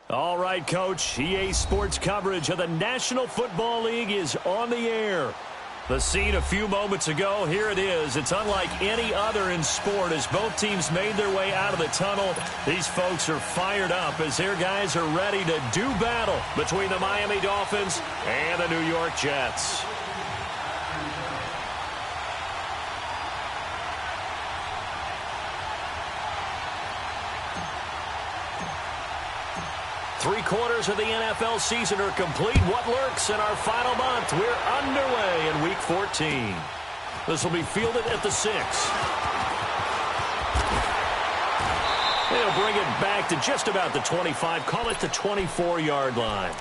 All right, Coach. EA Sports coverage of the National Football League is on the air. The scene a few moments ago, here it is. It's unlike any other in sport as both teams made their way out of the tunnel. These folks are fired up as their guys are ready to do battle between the Miami Dolphins and the New York Jets. Three-quarters of the NFL season are complete. What lurks in our final month? We're underway in Week 14. This will be fielded at the 6. They'll bring it back to just about the 25. Call it the 24-yard line.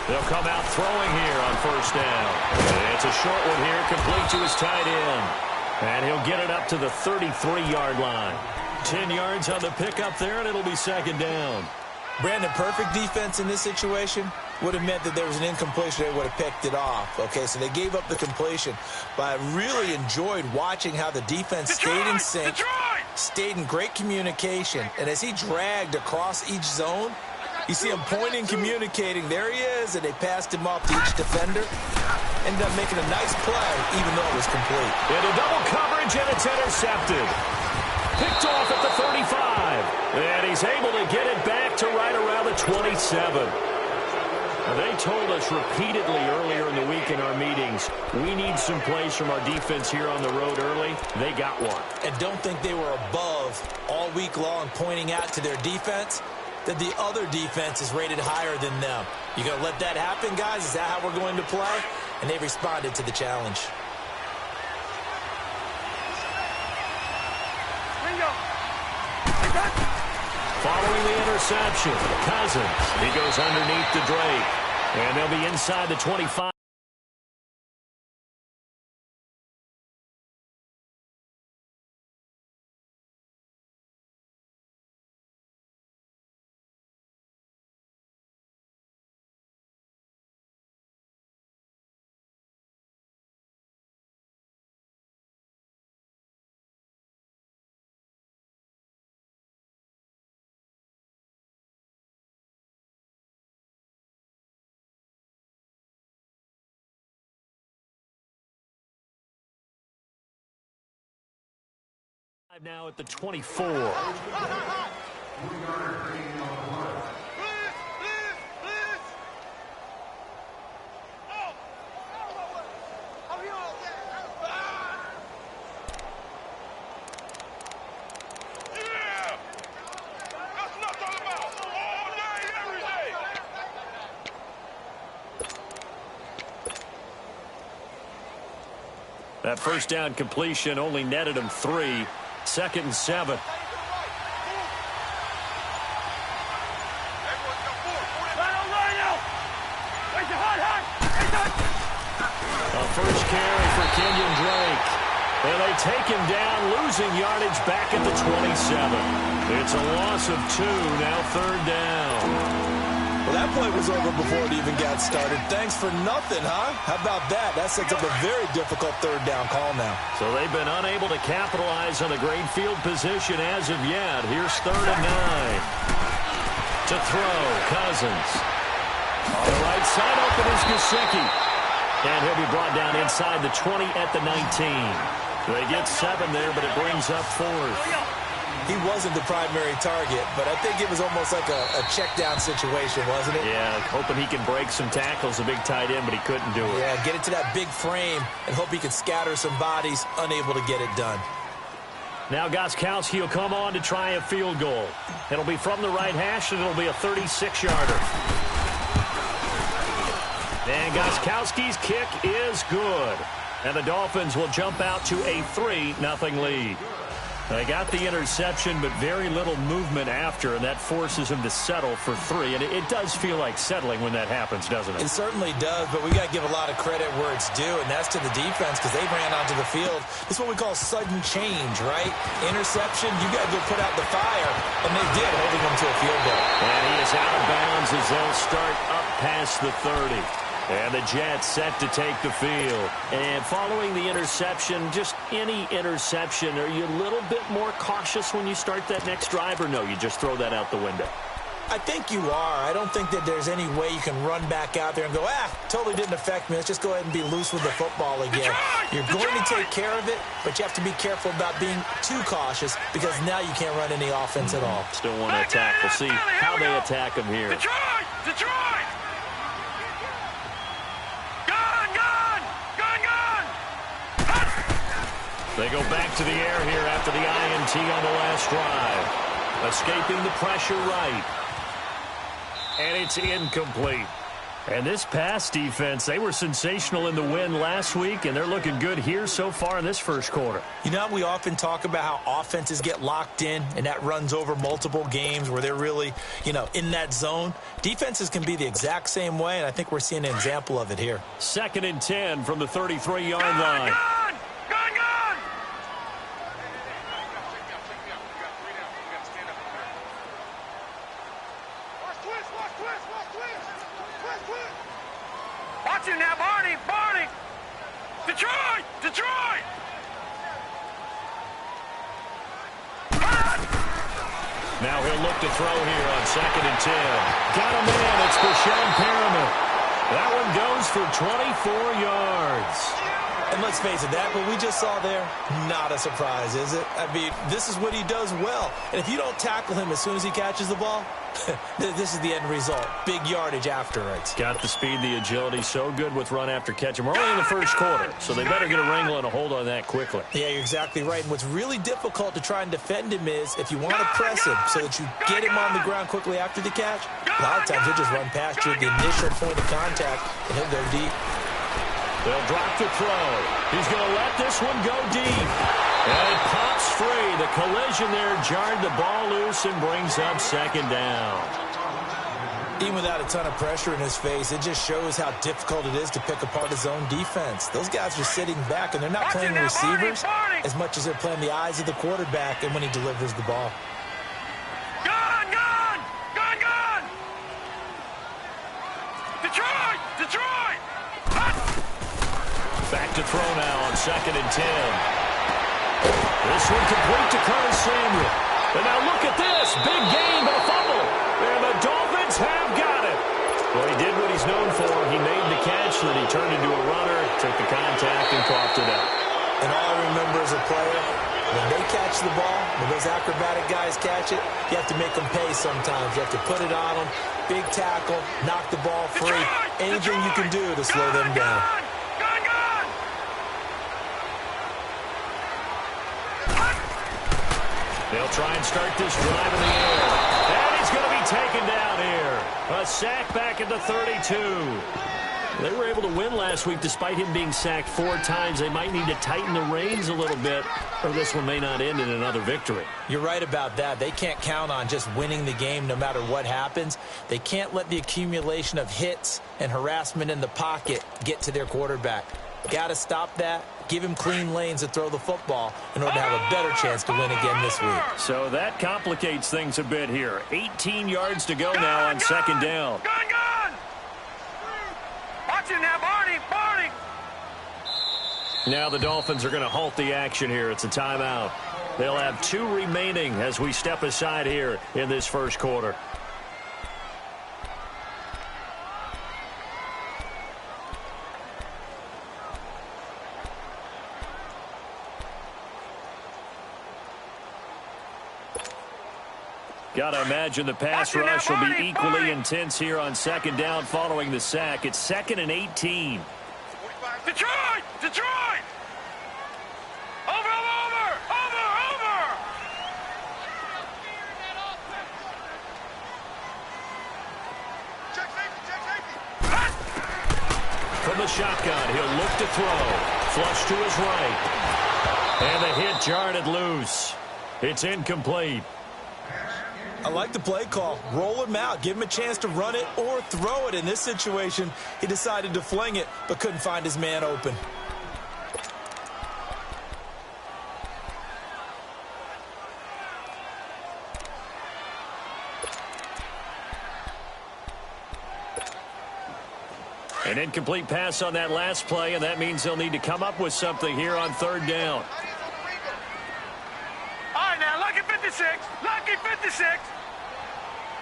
They'll come out throwing here on first down. It's a short one here, complete to his tight end. And he'll get it up to the 33-yard line. 10 yards on the pickup there, and it'll be second down. Brandon, perfect defense in this situation would have meant that there was an incompletion. They would have picked it off. Okay, so they gave up the completion. But I really enjoyed watching how the defense stayed in sync, stayed in great communication. And as he dragged across each zone, you see him pointing, communicating. There he is, and they passed him off to each defender. Ended up making a nice play, even though it was complete. Into double coverage, and it's intercepted. Picked off at the 35. And he's able to get it back to right around the 27. Now, they told us repeatedly earlier in the week in our meetings, we need some plays from our defense here on the road early. They got one. And don't think they were above all week long pointing out to their defense that the other defense is rated higher than them. You going to let that happen, guys? Is that how we're going to play? And they responded to the challenge. Following the interception, Cousins. He goes underneath to Drake. And they'll be inside the 25. Now at the 24. That first down completion only netted him 3. 2nd and 7. A first carry for Kenyon Drake. And they take him down, losing yardage back at the 27. It's a loss of 2, now 3rd down. Well, that play was over before it even got started. Thanks for nothing, huh? How about that? That sets up a very difficult 3rd down call now. So they've been unable to capitalize on a great field position as of yet. Here's 3rd and 9. To throw, Cousins. On the right side, open is Gesicki. And he'll be brought down inside the 20 at the 19. They get 7 there, but it brings up 4th. He wasn't the primary target, but I think it was almost like a check-down situation, wasn't it? Yeah, hoping he can break some tackles, a big tight end, but he couldn't do it. Yeah, get it to that big frame and hope he can scatter some bodies, unable to get it done. Now Gostkowski will come on to try a field goal. It'll be from the right hash, and it'll be a 36-yarder. And Gostkowski's kick is good. And the Dolphins will jump out to a 3-0 lead. They got the interception, but very little movement after, and that forces him to settle for 3. And it does feel like settling when that happens, doesn't it? It certainly does, but we got to give a lot of credit where it's due, and that's to the defense because they ran onto the field. This is what we call sudden change, right? Interception, you got to go put out the fire, and they did, holding them to a field goal. And he is out of bounds as they'll start up past the 30. And the Jets set to take the field. And following the interception, just any interception, are you a little bit more cautious when you start that next drive, or no, you just throw that out the window? I think you are. I don't think that there's any way you can run back out there and go, totally didn't affect me. Let's just go ahead and be loose with the football again. You're going to take care of it, but you have to be careful about being too cautious because now you can't run any offense at all. Still want to attack. We'll see how they attack him here. Detroit! They go back to the air here after the INT on the last drive. Escaping the pressure right. And it's incomplete. And this pass defense, they were sensational in the win last week, and they're looking good here so far in this first quarter. You know, we often talk about how offenses get locked in, and that runs over multiple games where they're really, in that zone. Defenses can be the exact same way, and I think we're seeing an example of it here. 2nd and 10 from the 33-yard line. Watch him now, Barney! Detroit! Now he'll look to throw here on 2nd and 10. Got him in. It's Brashad Perriman. That one goes for 24 yards. And let's face it, that what we just saw there, not a surprise, is it? I mean, this is what he does well. And if you don't tackle him as soon as he catches the ball, this is the end result. Big yardage afterwards. Got the speed, the agility, so good with run after catch. And we're only in the first quarter, so they better get a wrangle and a hold on that quickly. Yeah, you're exactly right. And what's really difficult to try and defend him is if you want to press him so that you get him on the ground quickly after the catch, a lot of times he'll just run past you at the initial point of contact, and he'll go deep. They'll drop the throw. He's going to let this one go deep. And it pops free. The collision there jarred the ball loose and brings up 2nd down. Even without a ton of pressure in his face, it just shows how difficult it is to pick apart his own defense. Those guys are sitting back, and they're not playing receivers as much as they're playing the eyes of the quarterback and when he delivers the ball. Gone! Detroit! Back to throw now on 2nd and 10. This one complete to Curtis Samuel. And now look at this. Big gain, but a fumble. And the Dolphins have got it. Well, he did what he's known for. He made the catch, then he turned into a runner, took the contact, and coughed it up. And all I remember as a player, when they catch the ball, when those acrobatic guys catch it, you have to make them pay sometimes. You have to put it on them. Big tackle, knock the ball free. Anything you can do to slow them down. They'll try and start this drive in the air. And he's going to be taken down here. A sack back at the 32. They were able to win last week despite him being sacked 4 times. They might need to tighten the reins a little bit, or this one may not end in another victory. You're right about that. They can't count on just winning the game no matter what happens. They can't let the accumulation of hits and harassment in the pocket get to their quarterback. Got to stop that. Give him clean lanes to throw the football in order to have a better chance to win again this week. So that complicates things a bit here. 18 yards to go now on 2nd down. Gone! Watch him now, Barney! Now the Dolphins are going to halt the action here. It's a timeout. They'll have 2 remaining as we step aside here in this first quarter. Got to imagine the pass rush will be equally intense here on 2nd down following the sack. It's 2nd and 18. Detroit! Over! Check safety! From the shotgun, he'll look to throw. Flush to his right. And the hit jarred it loose. It's incomplete. I like the play call. Roll him out. Give him a chance to run it or throw it. In this situation, he decided to fling it, but couldn't find his man open. An incomplete pass on that last play, and that means they'll need to come up with something here on third down. All right, now, lucky 56. Lucky 56.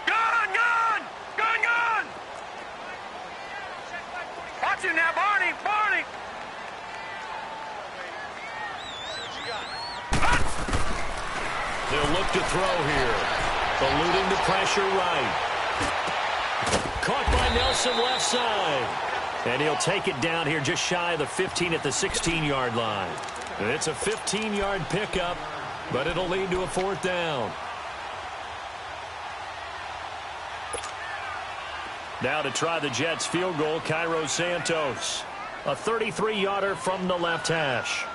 Gun, gun. Gun, gun. Watch him now, Barney. Barney. They'll look to throw here. Eluding the pressure right. Caught by Nelson left side. And he'll take it down here just shy of the 15 at the 16-yard line. It's a 15-yard pickup, but it'll lead to a fourth down. Now to try the Jets field goal, Cairo Santos. A 33-yarder from the left hash.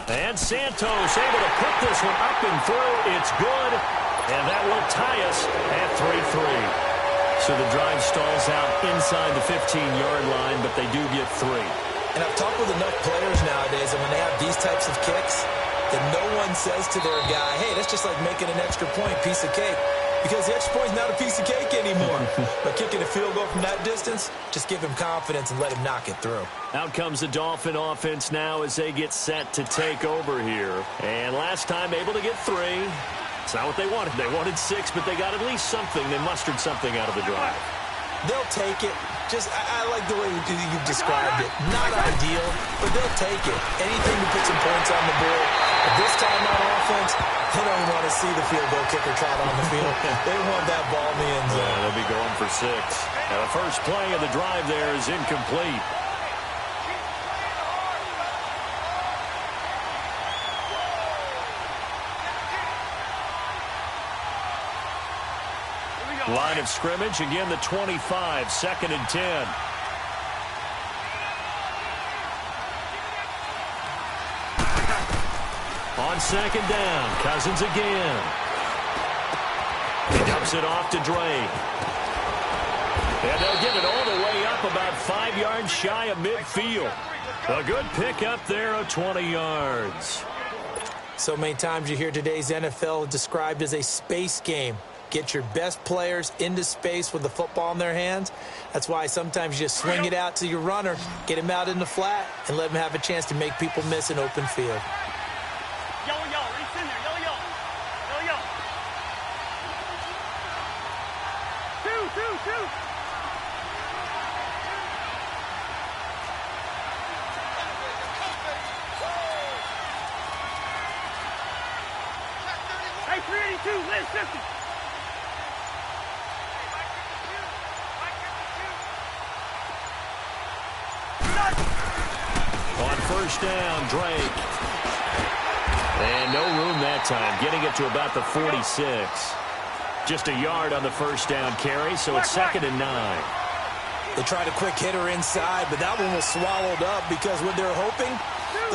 And Santos able to put this one up and through. It's good, and that will tie us at 3-3. So the drive stalls out inside the 15-yard line, but they do get 3. And I've talked with enough players nowadays, and when they have these types of kicks, that no one says to their guy, hey, that's just like making an extra point, piece of cake. Because the extra point's not a piece of cake anymore. But kicking a field goal from that distance, just give him confidence and let him knock it through. Out comes the Dolphin offense now as they get set to take over here. And last time able to get 3. It's not what they wanted. They wanted 6, but they got at least something. They mustered something out of the drive. They'll take it. Just, I like the way you've described it. Not ideal, but they'll take it. Anything to put some points on the board. But this time on offense, they don't want to see the field goal kicker trot on the field. They want that ball in the end zone. Yeah, they'll be going for 6. Now the first play of the drive there is incomplete. Line of scrimmage, again the 25, 2nd and 10. On 2nd down, Cousins again. He dumps it off to Drake. And they'll get it all the way up about 5 yards shy of midfield. A good pickup there of 20 yards. So many times you hear today's NFL described as a space game. Get your best players into space with the football in their hands. That's why sometimes you just swing it out to your runner, get him out in the flat, and let him have a chance to make people miss an open field. Yo, reach in there. Yo. 2. Hey, 382, Liz 50. On first down, Drake. And no room that time, getting it to about the 46. Just a yard on the first down carry, so it's 2nd and 9. They tried a quick hitter inside, but that one was swallowed up because what they're hoping,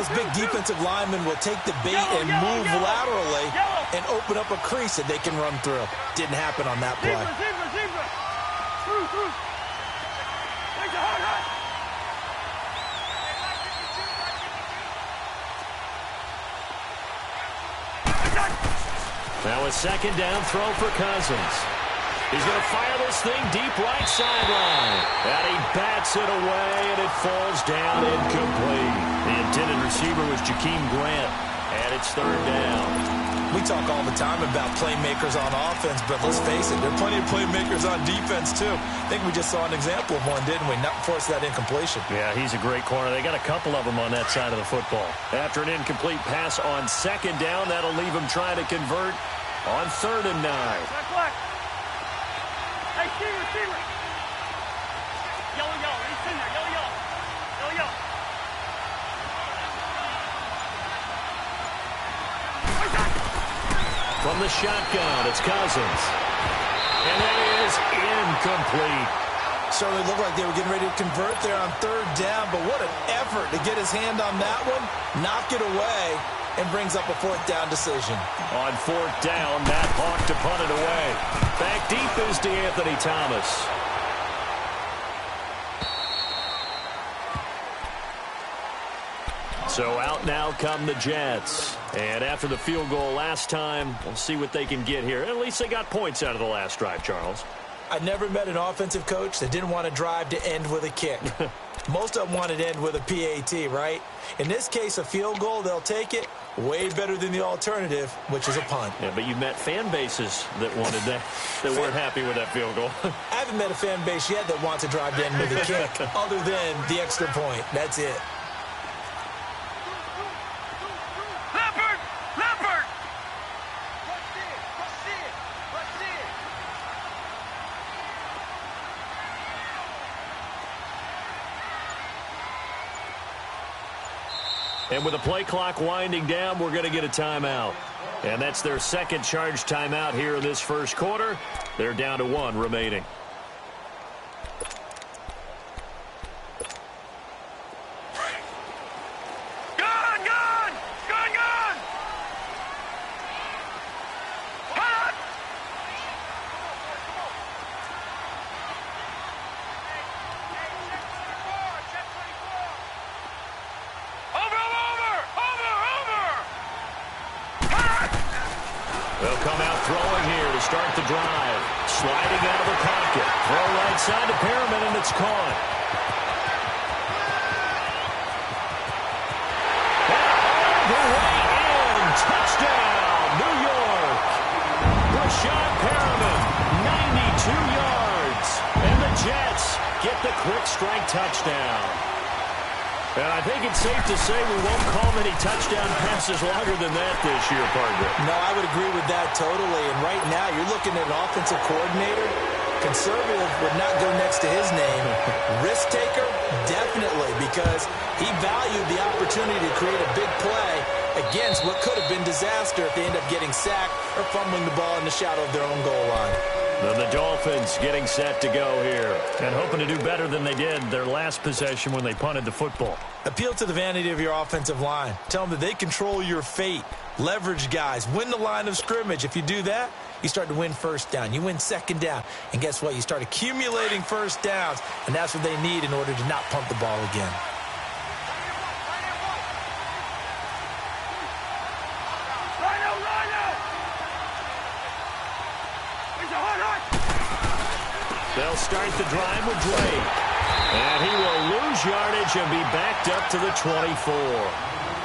this big defensive lineman will take the bait and move laterally and open up a crease that they can run through. Didn't happen on that play. Zebra. Through. Take the hard. Now a 2nd down throw for Cousins. He's going to fire this thing deep right sideline. And he bats it away, and it falls down incomplete. The intended receiver was Jakeem Grant, and it's 3rd down. We talk all the time about playmakers on offense, but let's face it, there are plenty of playmakers on defense, too. I think we just saw an example of one, didn't we? Not force that incompletion. Yeah, he's a great corner. They got a couple of them on that side of the football. After an incomplete pass on 2nd down, that'll leave him trying to convert on 3rd and 9. Hey, receiver. Yo, reach in there. Yo. From the shotgun, it's Cousins. And that is incomplete. Certainly looked like they were getting ready to convert there on third down, but what an effort to get his hand on that one, knock it away, and brings up a fourth down decision. On fourth down, Matt Hawk to punt it away. Back deep is DeAnthony Thomas. So out now come the Jets. And after the field goal last time, we'll see what they can get here. At least they got points out of the last drive, Charles. I never met an offensive coach that didn't want to drive to end with a kick. Most of them wanted to end with a PAT, right? In this case, a field goal, they'll take it. Way better than the alternative, which is a punt. Yeah, but you met fan bases that wanted that, that weren't happy with that field goal. I haven't met a fan base yet that wants to drive to end with a kick, other than the extra point. That's it. And with the play clock winding down, we're going to get a timeout. And that's their second charge timeout here in this first quarter. They're down to 1 remaining. They'll come out throwing here to start the drive. Sliding out of the pocket. Throw right side to Perriman, and it's caught. And the way in. Touchdown, New York. Rashad Perriman, 92 yards. And the Jets get the quick strike touchdown. And I think it's safe to say we won't call many touchdown passes longer than that this year, partner. No, I would agree with that totally. And right now, you're looking at an offensive coordinator. Conservative would not go next to his name. Risk taker, definitely, because he valued the opportunity to create a big play against what could have been disaster if they end up getting sacked or fumbling the ball in the shadow of their own goal line. And the Dolphins getting set to go here and hoping to do better than they did their last possession when they punted the football. Appeal to the vanity of your offensive line. Tell them that they control your fate. Leverage guys. Win the line of scrimmage. If you do that, you start to win first down. You win second down. And guess what? You start accumulating first downs, and that's what they need in order to not punt the ball again. They'll start the drive with Drake. And he will lose yardage and be backed up to the 24.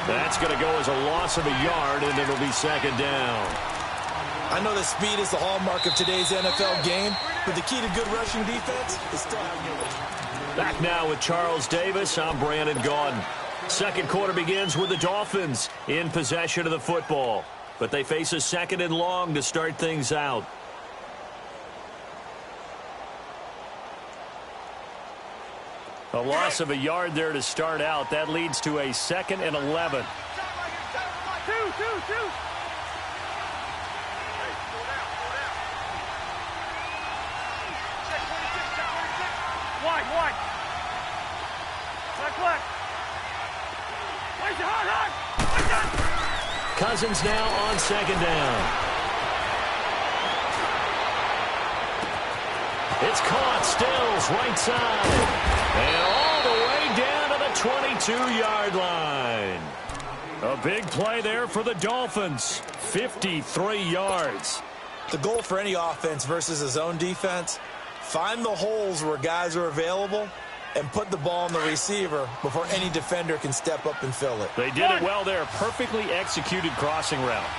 That's going to go as a loss of a yard, and it'll be second down. I know that speed is the hallmark of today's NFL game, but the key to good rushing defense is still having your... Back now with Charles Davis. I'm Brandon Gaudin. Second quarter begins with the Dolphins in possession of the football. But they face a second and long to start things out. A loss of a yard there to start out. That leads to a 2nd and 11. Cousins now on second down. It's caught. Stills right side. And all the way down to the 22-yard line. A big play there for the Dolphins. 53 yards. The goal for any offense versus his own defense, find the holes where guys are available and put the ball on the receiver before any defender can step up and fill it. They did it well there. Perfectly executed crossing route.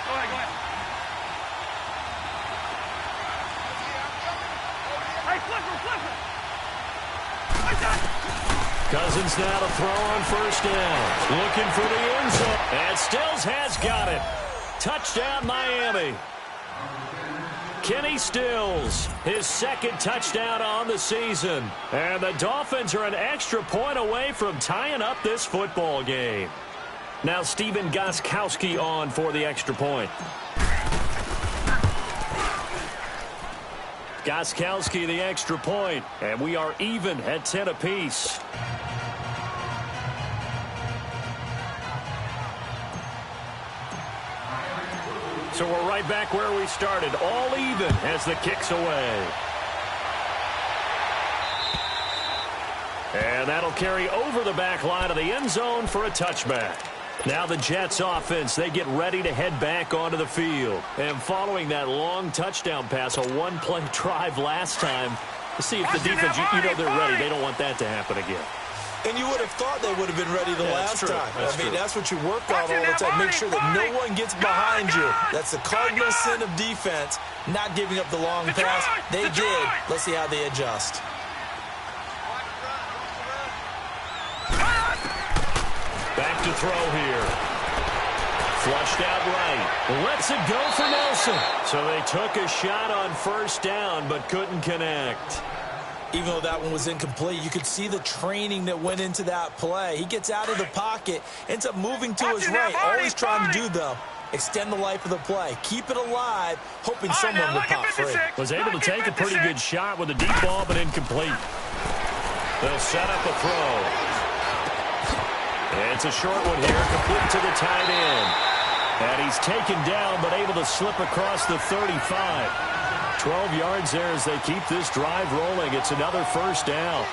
Go ahead. Hey, flip him. Cousins now to throw on first down. Looking for the end zone. And Stills has got it. Touchdown, Miami. Kenny Stills, his second touchdown on the season. And the Dolphins are an extra point away from tying up this football game. Now Stephen Gostkowski on for the extra point. Gostkowski the extra point, and we are even at 10 apiece. So we're right back where we started, all even as the kick's away. And that'll carry over the back line of the end zone for a touchback. Now the Jets offense, they get ready to head back onto the field. And following that long touchdown pass, a one-play drive last time, to see if the defense, you know they're ready. They don't want that to happen again. And you would have thought they would have been ready the last time. That's what you work on all the time. Make sure that no one gets behind you. That's the cardinal sin of defense, not giving up the long pass. They did. Let's see how they adjust. Back to throw here. Flushed out right. Lets it go for Nelson. So they took a shot on first down, but couldn't connect. Even though that one was incomplete, you could see the training that went into that play. He gets out of the pocket, ends up moving to his right. All he's trying to do, though, extend the life of the play. Keep it alive, hoping someone will pop free. Was able to take a pretty good shot with a deep ball, but incomplete. They'll set up a throw. It's a short one here, complete to the tight end. And he's taken down, but able to slip across the 35. 12 yards there as they keep this drive rolling. It's another first down.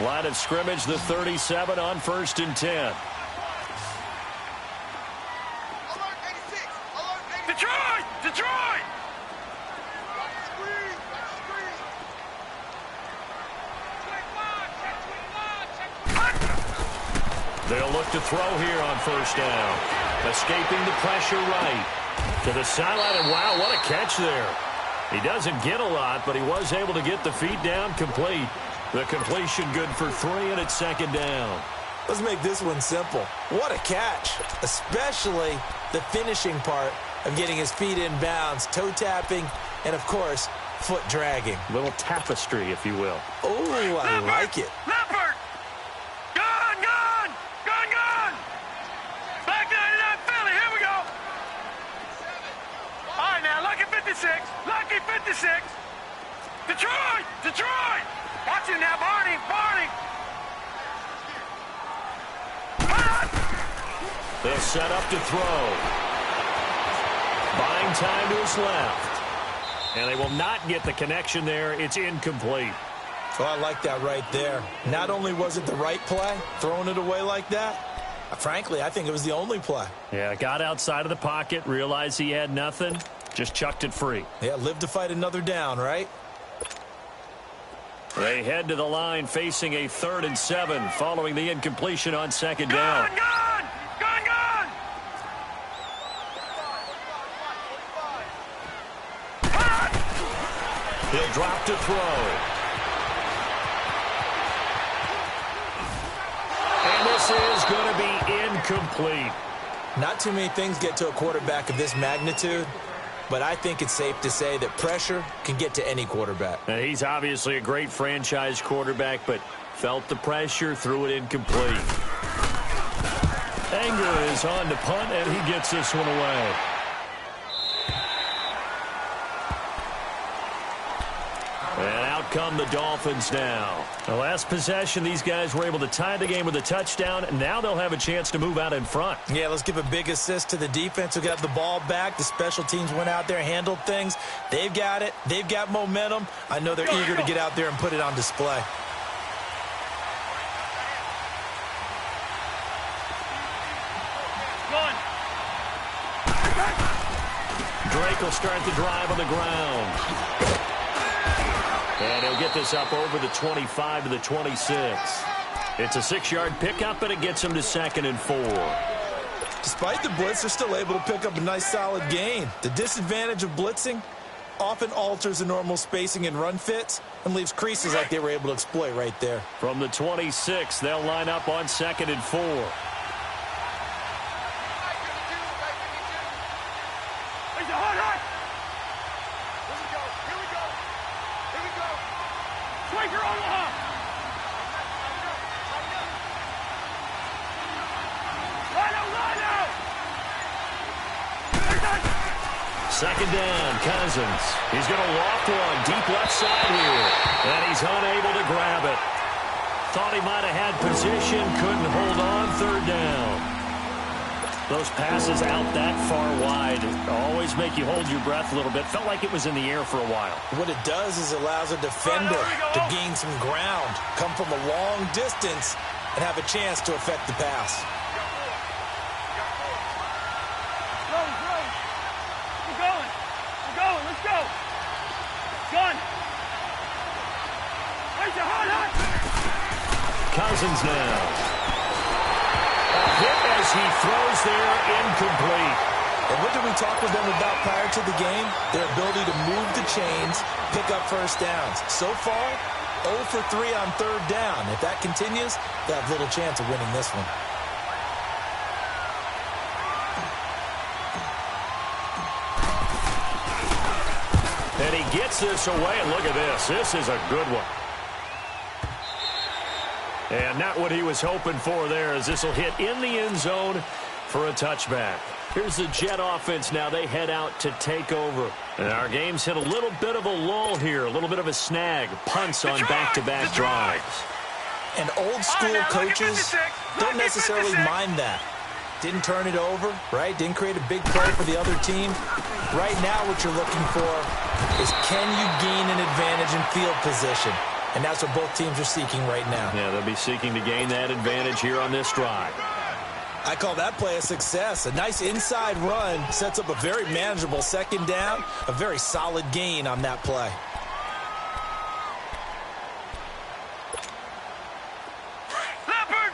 Line of scrimmage, the 37 on 1st and 10. Detroit! Detroit! They'll look to throw here on first down. Escaping the pressure right. To the sideline, and wow, what a catch there. He doesn't get a lot, but he was able to get the feet down complete. The completion good for 3, and it's 2nd down. Let's make this one simple. What a catch, especially the finishing part of getting his feet in bounds, toe tapping, and, of course, foot dragging. A little tapestry, if you will. Oh, I like it. Leopard! Gone, gone! Gone, gone! Back 99 Philly, here we go! All right, now, lucky 56. Lucky 56. Detroit! Detroit! Watch it now, Barney! Barney! They'll set up to throw. Buying time to his left. And they will not get the connection there. It's incomplete. Oh, I like that right there. Not only was it the right play, throwing it away like that, frankly, I think it was the only play. Yeah, got outside of the pocket, realized he had nothing, just chucked it free. Yeah, live to fight another down, right? They head to the line facing a 3rd and 7 following the incompletion on 2nd down. Gone, gone! Gone, gone! He'll drop to throw. And this is going to be incomplete. Not too many things get to a quarterback of this magnitude, but I think it's safe to say that pressure can get to any quarterback. And he's obviously a great franchise quarterback, but felt the pressure, threw it incomplete. Anger is on to punt, and he gets this one away. And out come the Dolphins now. The last possession, these guys were able to tie the game with a touchdown, and now they'll have a chance to move out in front. Yeah, let's give a big assist to the defense who got the ball back. The special teams went out there, handled things. They've got it. They've got momentum. I know they're eager to get out there and put it on display. Drake will start the drive on the ground. And he'll get this up over the 25 to the 26. It's a 6-yard pickup, and it gets him to 2nd and 4. Despite the blitz, they're still able to pick up a nice, solid gain. The disadvantage of blitzing often alters the normal spacing and run fits and leaves creases like they were able to exploit right there. From the 26, they'll line up on 2nd and 4. Second down, Cousins. He's going to loft one deep left side here. And he's unable to grab it. Thought he might have had position, couldn't hold on. Third down. Those passes out that far wide always make you hold your breath a little bit. Felt like it was in the air for a while. What it does is allows a defender to gain some ground, come from a long distance, and have a chance to affect the pass. We're going. Let's go. Gun. Hot. Cousins now. Hit as he throws there, incomplete. And what did we talk with them about prior to the game? Their ability to move the chains, pick up first downs. So far, 0 for 3 on third down. If that continues, they have little chance of winning this one. And he gets this away. And look at this. This is a good one. And not what he was hoping for there, as this will hit in the end zone for a touchback. Here's the Jet offense now. They head out to take over. And our game's hit a little bit of a lull here, a little bit of a snag. Punts on back-to-back drives. And old-school coaches don't necessarily mind that. Didn't turn it over, right? Didn't create a big play for the other team. Right now what you're looking for is, can you gain an advantage in field position? And that's what both teams are seeking right now. Yeah, they'll be seeking to gain that advantage here on this drive. I call that play a success. A nice inside run sets up a very manageable second down. A very solid gain on that play. Leopard!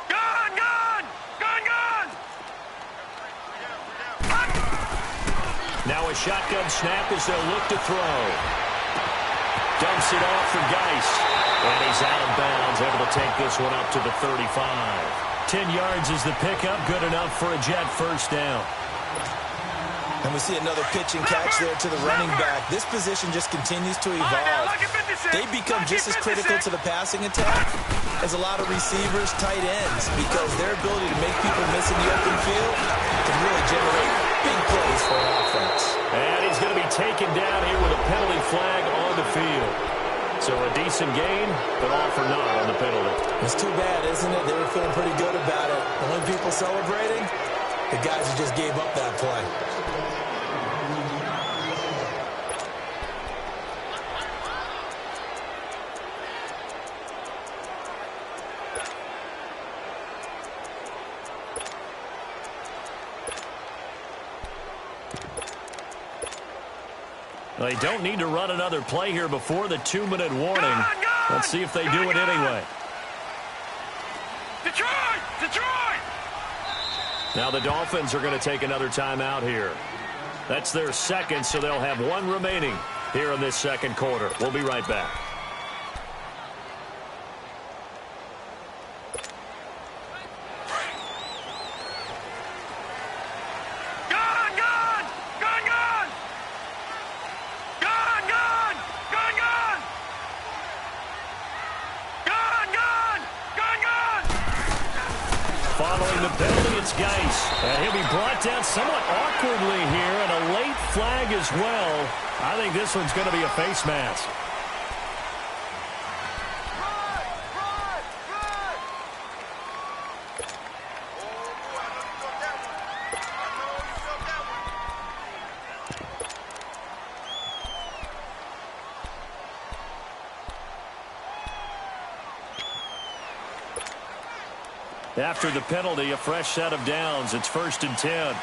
Gun! Now a shotgun snap as they'll look to throw. Dumps it off for Geist. And he's out of bounds, able to take this one up to the 35. 10 yards is the pickup, good enough for a Jet first down. And we see another pitch and catch there to the running back. This position just continues to evolve. They become just as critical to the passing attack as a lot of receivers, tight ends, because their ability to make people miss in the open field can really generate big plays for an offense. And he's going to be taken down here with a penalty flag on the field. So a decent gain, but all for naught on the penalty. It's too bad, isn't it? They were feeling pretty good about it. The only people celebrating, the guys who just gave up that play. They don't need to run another play here before the 2-minute warning. Let's see if they do it anyway. Detroit! Now the Dolphins are going to take another timeout here. That's their second, so they'll have one remaining here in this second quarter. We'll be right back. Following the penalty, it's Geist. And he'll be brought down somewhat awkwardly here, and a late flag as well. I think this one's going to be a face mask. After the penalty, a fresh set of downs. It's 1st and 10.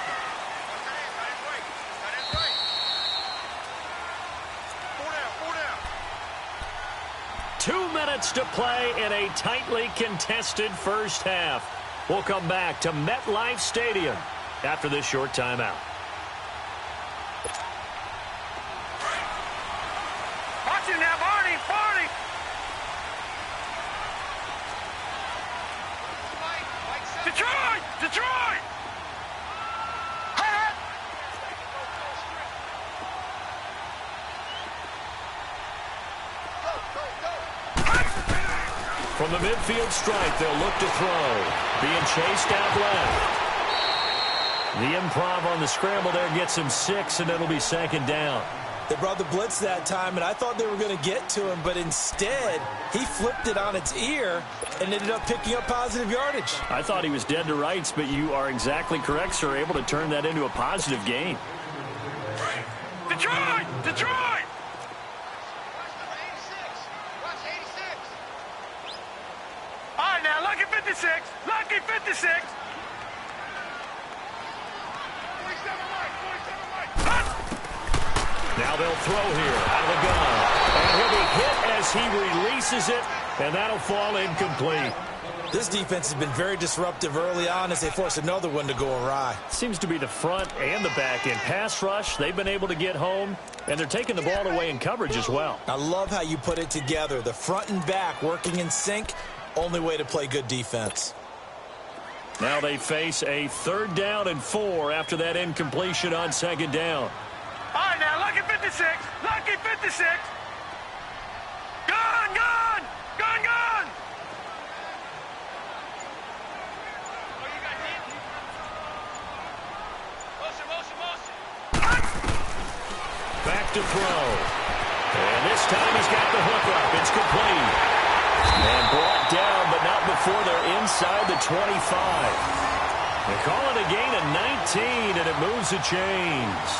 Two minutes to play in a tightly contested first half. We'll come back to MetLife Stadium after this short timeout. Watch it now, Barney! Detroit! From the midfield stripe, they'll look to throw. Being chased out left. The improv on the scramble there gets him 6, and it'll be second down. They brought the blitz that time, and I thought they were going to get to him, but instead, he flipped it on its ear and ended up picking up positive yardage. I thought he was dead to rights, but you are exactly correct, sir, able to turn that into a positive gain. Detroit! Detroit! All right, now, lucky 56. Lucky 56. Now they'll throw here out of the gun. And he'll be hit as he releases it, and that'll fall incomplete. This defense has been very disruptive early on as they force another one to go awry. Seems to be the front and the back end. Pass rush, they've been able to get home, and they're taking the ball away in coverage as well. I love how you put it together. The front and back working in sync, only way to play good defense. Now they face a 3rd down and 4 after that incompletion on 2nd down. All right, now, lucky 56. Lucky 56. Gone, gone. Gone, gone. Back to throw. And this time he's got the hook up. It's complete. And brought down, but not before they're inside the 25. They call it a gain of 19, and it moves the chains.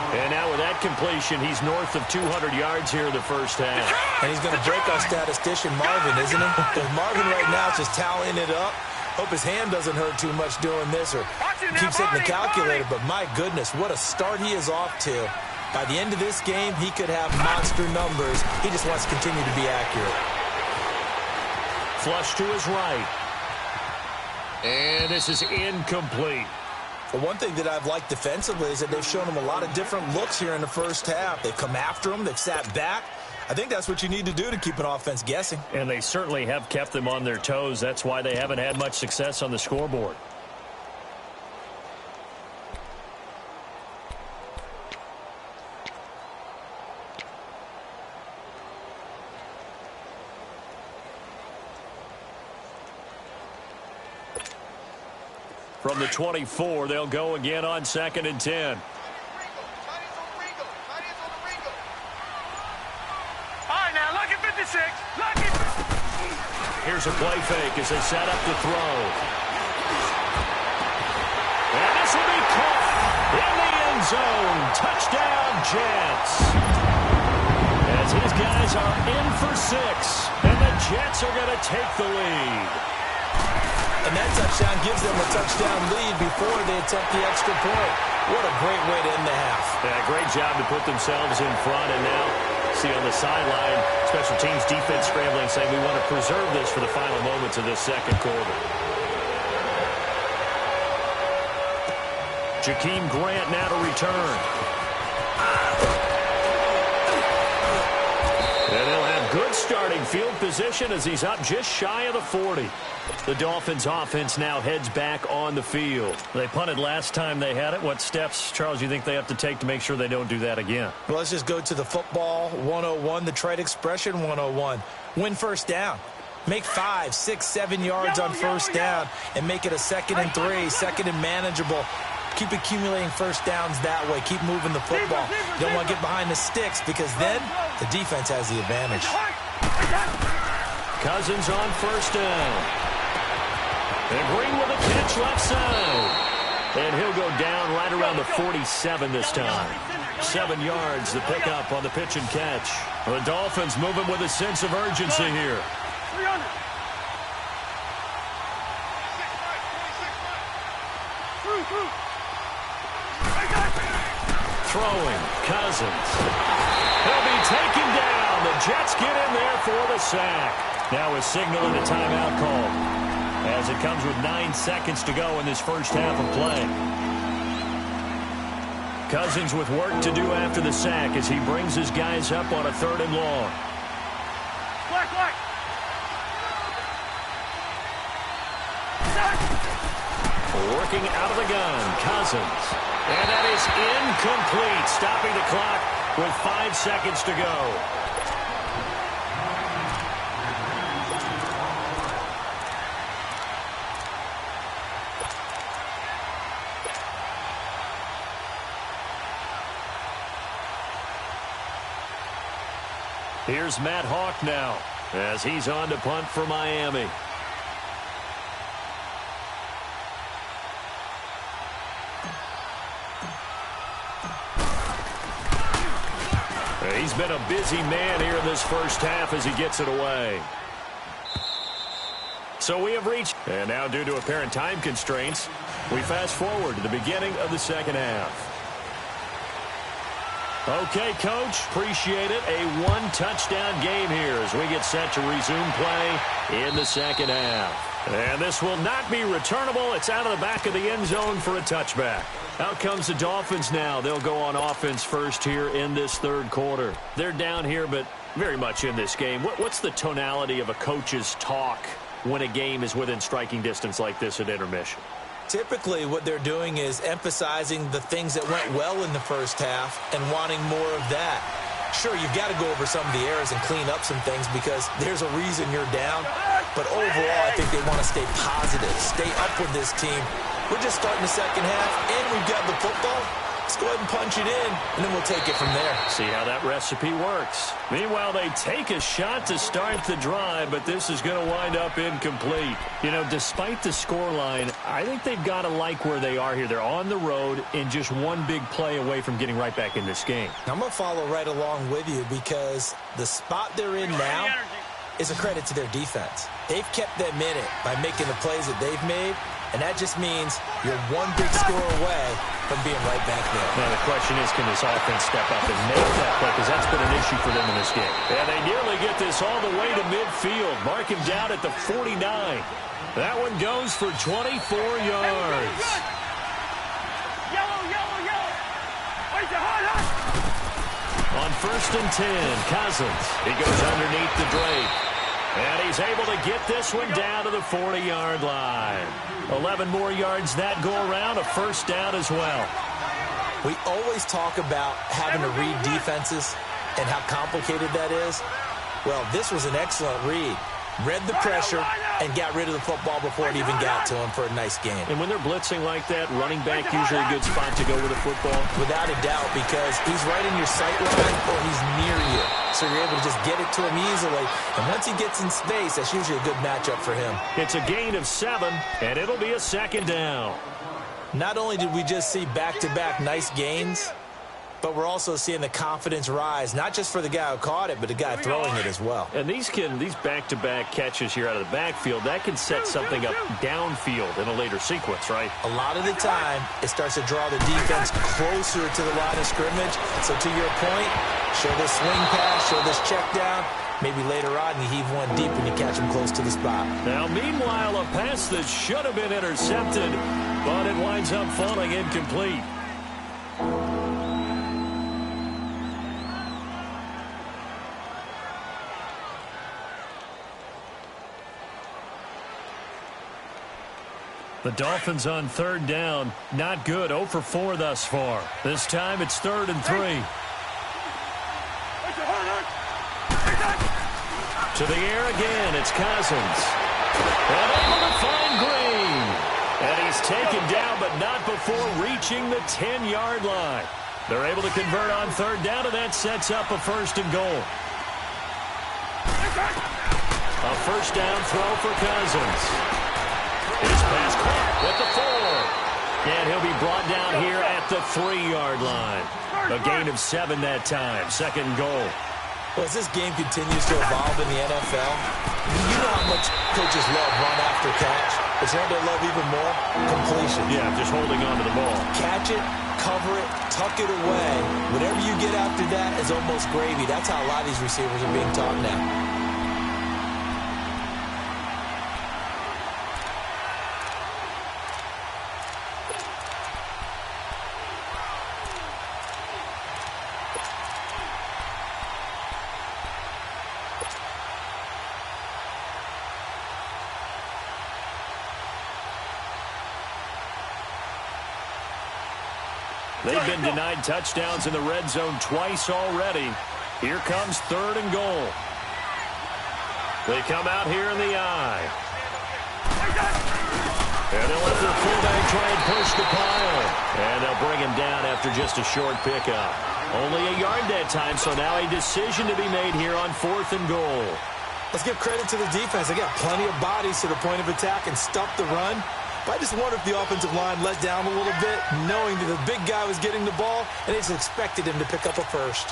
And now with that completion, he's north of 200 yards here in the first half. And he's going to break our statistician, Marvin, isn't he? Because Marvin right now is just tallying it up. Hope his hand doesn't hurt too much doing this or keeps hitting the calculator. But my goodness, what a start he is off to. By the end of this game, he could have monster numbers. He just wants to continue to be accurate. Flush to his right. And this is incomplete. Well, one thing that I've liked defensively is that they've shown him a lot of different looks here in the first half. They've come after him. They've sat back. I think that's what you need to do to keep an offense guessing. And they certainly have kept them on their toes. That's why they haven't had much success on the scoreboard. From the 24, they'll go again on 2nd and 10. All right, now, lucky 56. Lucky. Here's a play fake as they set up to throw. And this will be caught in the end zone. Touchdown, Jets. As his guys are in for 6, and the Jets are going to take the lead. And that touchdown gives them a touchdown lead before they attempt the extra point. What a great way to end the half. Yeah, great job to put themselves in front. And now, see on the sideline, special teams defense scrambling, saying we want to preserve this for the final moments of this second quarter. Jakeem Grant now to return. And they'll have good starting field position as he's up just shy of the 40. The Dolphins offense now heads back on the field. They punted last time they had it. What steps, Charles, you think they have to take to make sure they don't do that again? Well, let's just go to the football 101, the trade expression 101. Win first down. Make 5, 6, 7 yards on first down and make it a 2nd and 3, 2nd and manageable. Keep accumulating first downs that way. Keep moving the football. You don't want to get behind the sticks because then the defense has the advantage. Cousins on first down. And Green with a catch left side. And he'll go down right around the 47 this time. 7 yards, the pickup on the pitch and catch. The Dolphins moving with a sense of urgency here. Throwing, Cousins. He'll be taken down. The Jets get in there for the sack. Now a signal and a timeout call, as it comes with 9 seconds to go in this first half of play. Cousins with work to do after the sack as he brings his guys up on a 3rd and long. Working out of the gun, Cousins. And that is incomplete, stopping the clock with 5 seconds to go. Here's Matt Hawk now as he's on to punt for Miami. He's been a busy man here in this first half as he gets it away. So we have reached, and now due to apparent time constraints, we fast forward to the beginning of the second half. Okay, Coach, appreciate it. A one-touchdown game here as we get set to resume play in the second half. And this will not be returnable. It's out of the back of the end zone for a touchback. Out comes the Dolphins now. They'll go on offense first here in this third quarter. They're down here, but very much in this game. What's the tonality of a coach's talk when a game is within striking distance like this at intermission? Typically, what they're doing is emphasizing the things that went well in the first half and wanting more of that. Sure, you've got to go over some of the errors and clean up some things because there's a reason you're down. But overall, I think they want to stay positive, stay up with this team. We're just starting the second half, and we've got the football. Let's go ahead and punch it in, and then we'll take it from there. See how that recipe works. Meanwhile, they take a shot to start the drive, but this is going to wind up incomplete. You know, despite the scoreline, I think they've got to like where they are here. They're on the road and just one big play away from getting right back in this game. I'm going to follow right along with you because the spot they're in now is a credit to their defense. They've kept them in it by making the plays that they've made, and that just means you're one big score away from being right back there. Now, the question is, can this offense step up and make that play? Because that's been an issue for them in this game. And they nearly get this all the way to midfield. Mark him down at the 49. That one goes for 24 yards. On 1st and 10, Cousins. He goes underneath the Drake. And he's able to get this one down to the 40-yard line. 11 more yards that go around, a first down as well. We always talk about having to read defenses and how complicated that is. Well, this was an excellent read. Read the pressure and got rid of the football before it even got to him for a nice game. And when they're blitzing like that, running back usually a good spot to go with the football? Without a doubt, because he's right in your sight line or he's near you. So you're able to just get it to him easily. And once he gets in space, that's usually a good matchup for him. It's a gain of 7, and it'll be a second down. Not only did we just see back-to-back nice gains, but we're also seeing the confidence rise, not just for the guy who caught it, but the guy throwing it as well. And these back-to-back catches here out of the backfield, that can set something up downfield in a later sequence, right? A lot of the time, it starts to draw the defense closer to the line of scrimmage. So to your point, show this swing pass, show this check down. Maybe later on, you heave one deep when you catch him close to the spot. Now, meanwhile, a pass that should have been intercepted, but it winds up falling incomplete. The Dolphins on 3rd down. Not good. 0 for 4 thus far. This time it's 3rd and 3. To the air again. It's Cousins. And able to find Green. And he's taken down, but not before reaching the 10-yard line. They're able to convert on 3rd down, and that sets up a 1st and goal. A 1st down throw for Cousins. His pass caught with the 4. And he'll be brought down here at the 3-yard line. A gain of 7 that time. 2nd goal. Well, as this game continues to evolve in the NFL, you know how much coaches love run after catch. But you know what they love even more? Completion. Yeah, just holding on to the ball. Catch it, cover it, tuck it away. Whatever you get after that is almost gravy. That's how a lot of these receivers are being taught now. They've been denied touchdowns in the red zone twice already. Here comes 3rd and goal. They come out here in the eye. And they'll let their fullback try and push the pile. And they'll bring him down at after just a short pickup. Only a yard that time, so now a decision to be made here on 4th and goal. Let's give credit to the defense. They got plenty of bodies to the point of attack and stop the run. But I just wonder if the offensive line let down a little bit, knowing that the big guy was getting the ball, and they just expected him to pick up a first.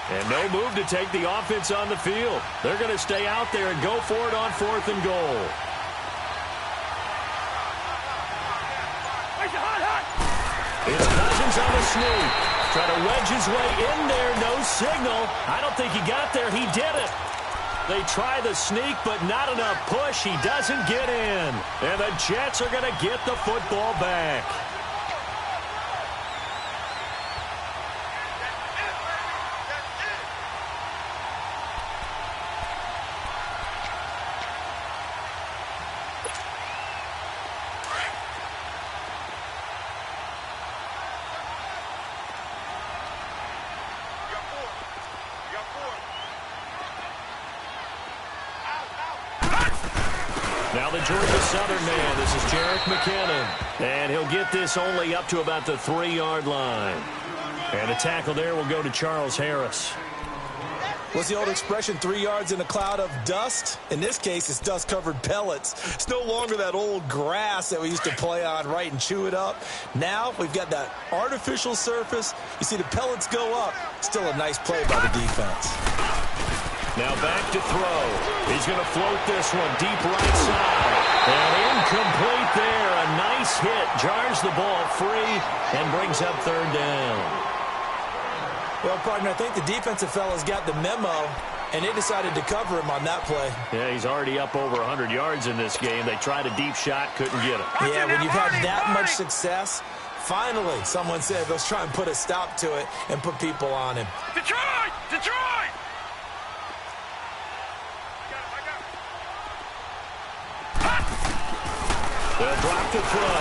And no move to take the offense on the field. They're going to stay out there and go for it on 4th and goal. It's Cousins on the sneak. Try to wedge his way in there. No signal. I don't think he got there. He did it. They try the sneak, but not enough push. He doesn't get in. And the Jets are going to get the football back. Now the Georgia Southern man, this is Jerick McKinnon. And he'll get this only up to about the 3-yard line. And a tackle there will go to Charles Harris. What's the old expression, 3 yards in a cloud of dust? In this case, it's dust-covered pellets. It's no longer that old grass that we used to play on, right, and chew it up. Now we've got that artificial surface. You see the pellets go up. Still a nice play by the defense. Now back to throw. He's going to float this one deep right side. And incomplete there. A nice hit. Jars the ball free and brings up 3rd down. Well, partner, I think the defensive fellas got the memo, and they decided to cover him on that play. Yeah, he's already up over 100 yards in this game. They tried a deep shot, couldn't get it. Yeah, when you've had that much success, finally someone said, let's try and put a stop to it and put people on him. Detroit! Detroit! They'll drop to throw.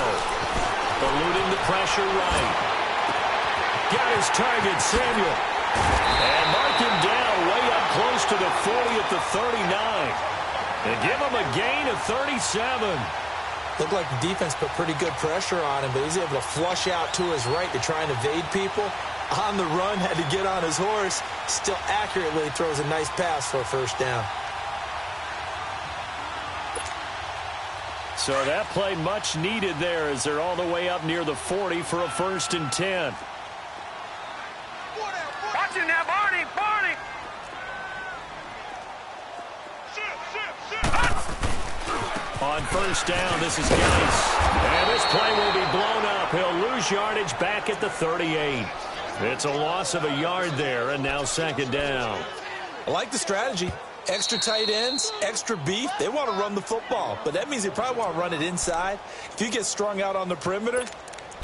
Eluding the pressure right. Got his target, Samuel. And marked him down way up close to the 40 at the 39. And give him a gain of 37. Looked like the defense put pretty good pressure on him, but he's able to flush out to his right to try and evade people. On the run, had to get on his horse. Still accurately throws a nice pass for a 1st down. So that play much needed there as they're all the way up near the 40 for a 1st and 10. Watch him now, Barney! Barney! On 1st down, this is Geis. And this play will be blown up. He'll lose yardage back at the 38. It's a loss of a yard there, and now 2nd down. I like the strategy. Extra tight ends, extra beef. They want to run the football, but that means they probably want to run it inside. If you get strung out on the perimeter,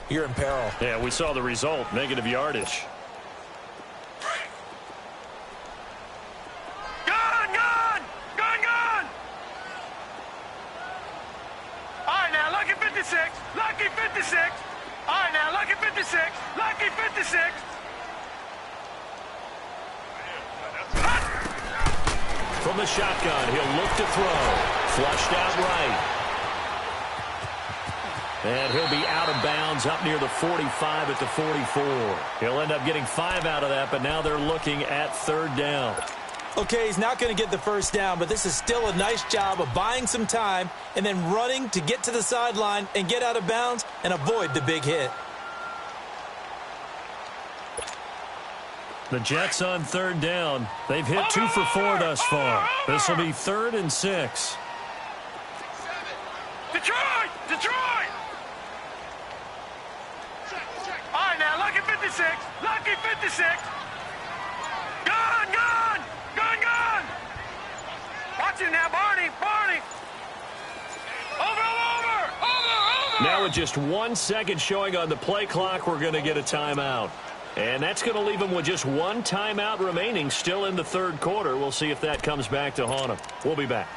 you're in peril. Yeah, we saw the result, negative yardage. Gun! Gun! Gun! Gun! All right, now, lucky 56. Lucky 56. All right, now, lucky 56. Lucky 56. From the shotgun, he'll look to throw. Flushed out right. And he'll be out of bounds up near the 45 at the 44. He'll end up getting 5 out of that, but now they're looking at 3rd down. Okay, he's not going to get the 1st down, but this is still a nice job of buying some time and then running to get to the sideline and get out of bounds and avoid the big hit. The Jets on 3rd down. They've hit 2 for 4 thus far. This will be 3rd and 6. Detroit! Detroit! All right, now, lucky 56. Lucky 56. Gun! Gun! Gun! Gun! Watch him now, Barney! Barney! Over! Now with just 1 second showing on the play clock, we're going to get a timeout. And that's going to leave them with just 1 timeout remaining still in the 3rd quarter. We'll see if that comes back to haunt them. We'll be back.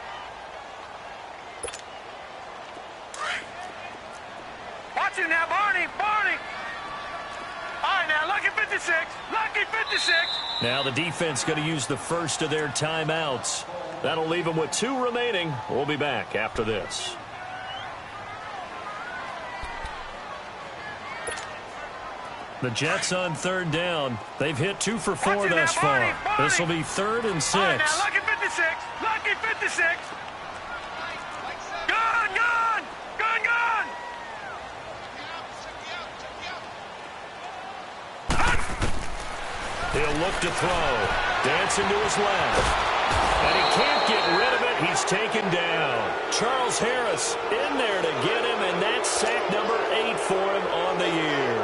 Watch him now, Barney! Barney! All right, now, lucky 56. Lucky 56. Now the defense going to use the first of their timeouts. That'll leave them with 2 remaining. We'll be back after this. The Jets on 3rd down. They've hit 2 for 4 thus far. This will be 3rd and 6. All right, now, lucky 56. Lucky 56. Gone, gone. Gone, gone. He'll look to throw. Dancing to his left. And he can't get rid of it. He's taken down. Charles Harris in there to get him, and that's sack number 8 for him on the year.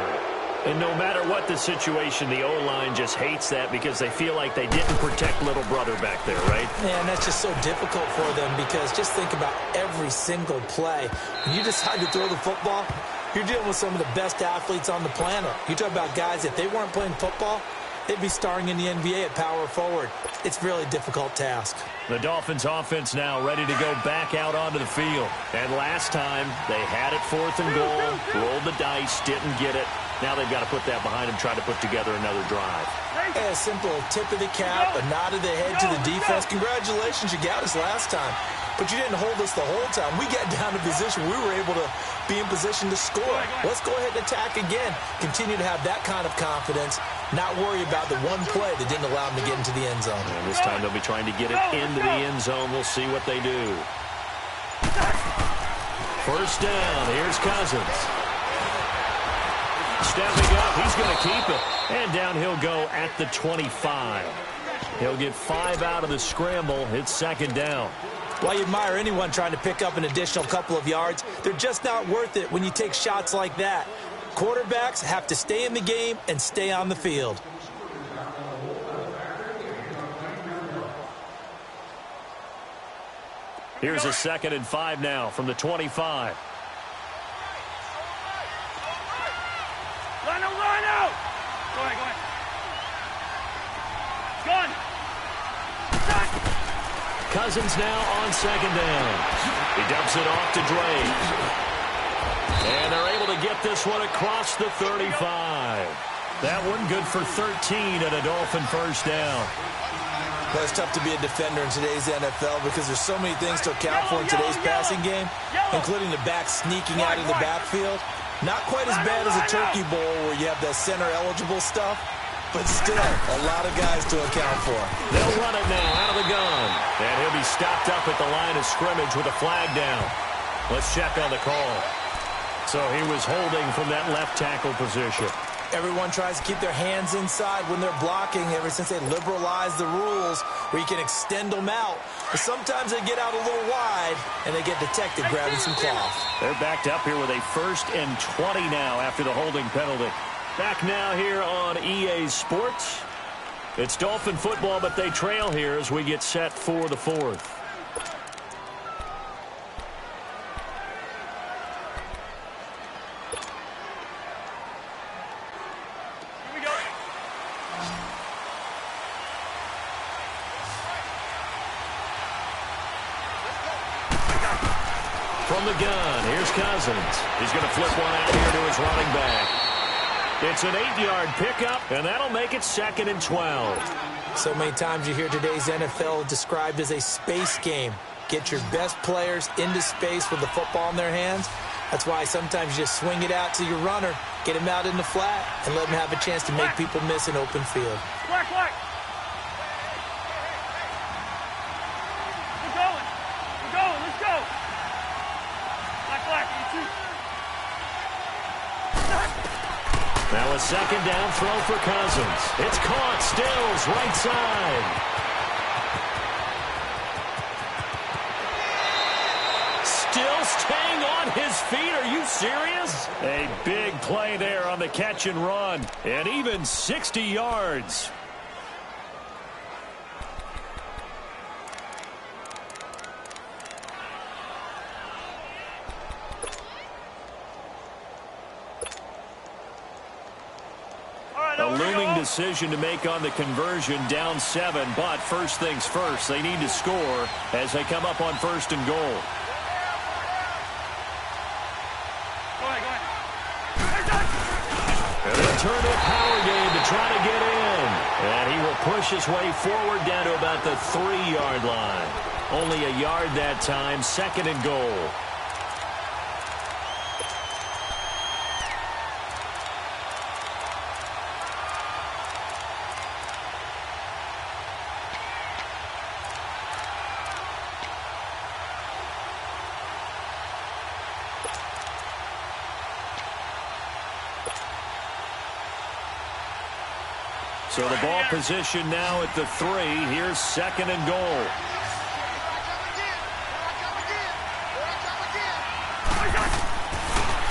And no matter what the situation, the O-line just hates that because they feel like they didn't protect little brother back there, right? Yeah, and that's just so difficult for them because just think about every single play. When you decide to throw the football, you're dealing with some of the best athletes on the planet. You talk about guys, if they weren't playing football, they'd be starring in the NBA at power forward. It's a really difficult task. The Dolphins offense now ready to go back out onto the field. And last time, they had it 4th and goal, rolled the dice, didn't get it. Now they've got to put that behind them, try to put together another drive. A simple tip of the cap, a nod of the head to the defense. Congratulations, you got us last time. But you didn't hold us the whole time. We got down to position. We were able to be in position to score. Let's go ahead and attack again. Continue to have that kind of confidence. Not worry about the one play that didn't allow them to get into the end zone. And this time they'll be trying to get it into the end zone. We'll see what they do. 1st down. Here's Cousins. Stepping up. He's going to keep it. And down he'll go at the 25. He'll get 5 out of the scramble. It's 2nd down. While you admire anyone trying to pick up an additional couple of yards, they're just not worth it when you take shots like that. Quarterbacks have to stay in the game and stay on the field. Here's a 2nd and 5 now from the 25. Line out. Go ahead. Gone. Cousins now on 2nd down. He dumps it off to Drake. And they're able to get this one across the 35. That one good for 13 and a Dolphin 1st down. Well, it's tough to be a defender in today's NFL because there's so many things to account for in today's passing game, including the back sneaking out of the backfield. Not quite as bad as a turkey bowl where you have the center-eligible stuff, but still a lot of guys to account for. They'll run it now out of the gun. And he'll be stopped up at the line of scrimmage with a flag down. Let's check on the call. So he was holding from that left tackle position. Everyone tries to keep their hands inside when they're blocking ever since they liberalized the rules where you can extend them out. But sometimes they get out a little wide and they get detected grabbing some cloth. They're backed up here with a 1st and 20 now after the holding penalty. Back now here on EA Sports. It's Dolphin football, but they trail here as we get set for the 4th. From the gun, here's Cousins. He's going to flip one out here to his running back. It's an 8-yard pickup, and that'll make it 2nd and 12. So many times you hear today's NFL described as a space game. Get your best players into space with the football in their hands. That's why sometimes you just swing it out to your runner, get him out in the flat, and let him have a chance to make people miss an open field. Black. We're going. Let's go. Black. You too. Now a 2nd down throw for Cousins. It's caught. Stills right side. Still staying on his feet. Are you serious? A big play there on the catch and run. And even 60 yards. A looming decision to make on the conversion, down 7, but first things first, they need to score as they come up on 1st and goal. Go ahead. And they turn to a power game to try to get in. And he will push his way forward down to about the 3-yard line. Only a yard that time, 2nd and goal. So the ball position now at the 3. Here's 2nd and goal.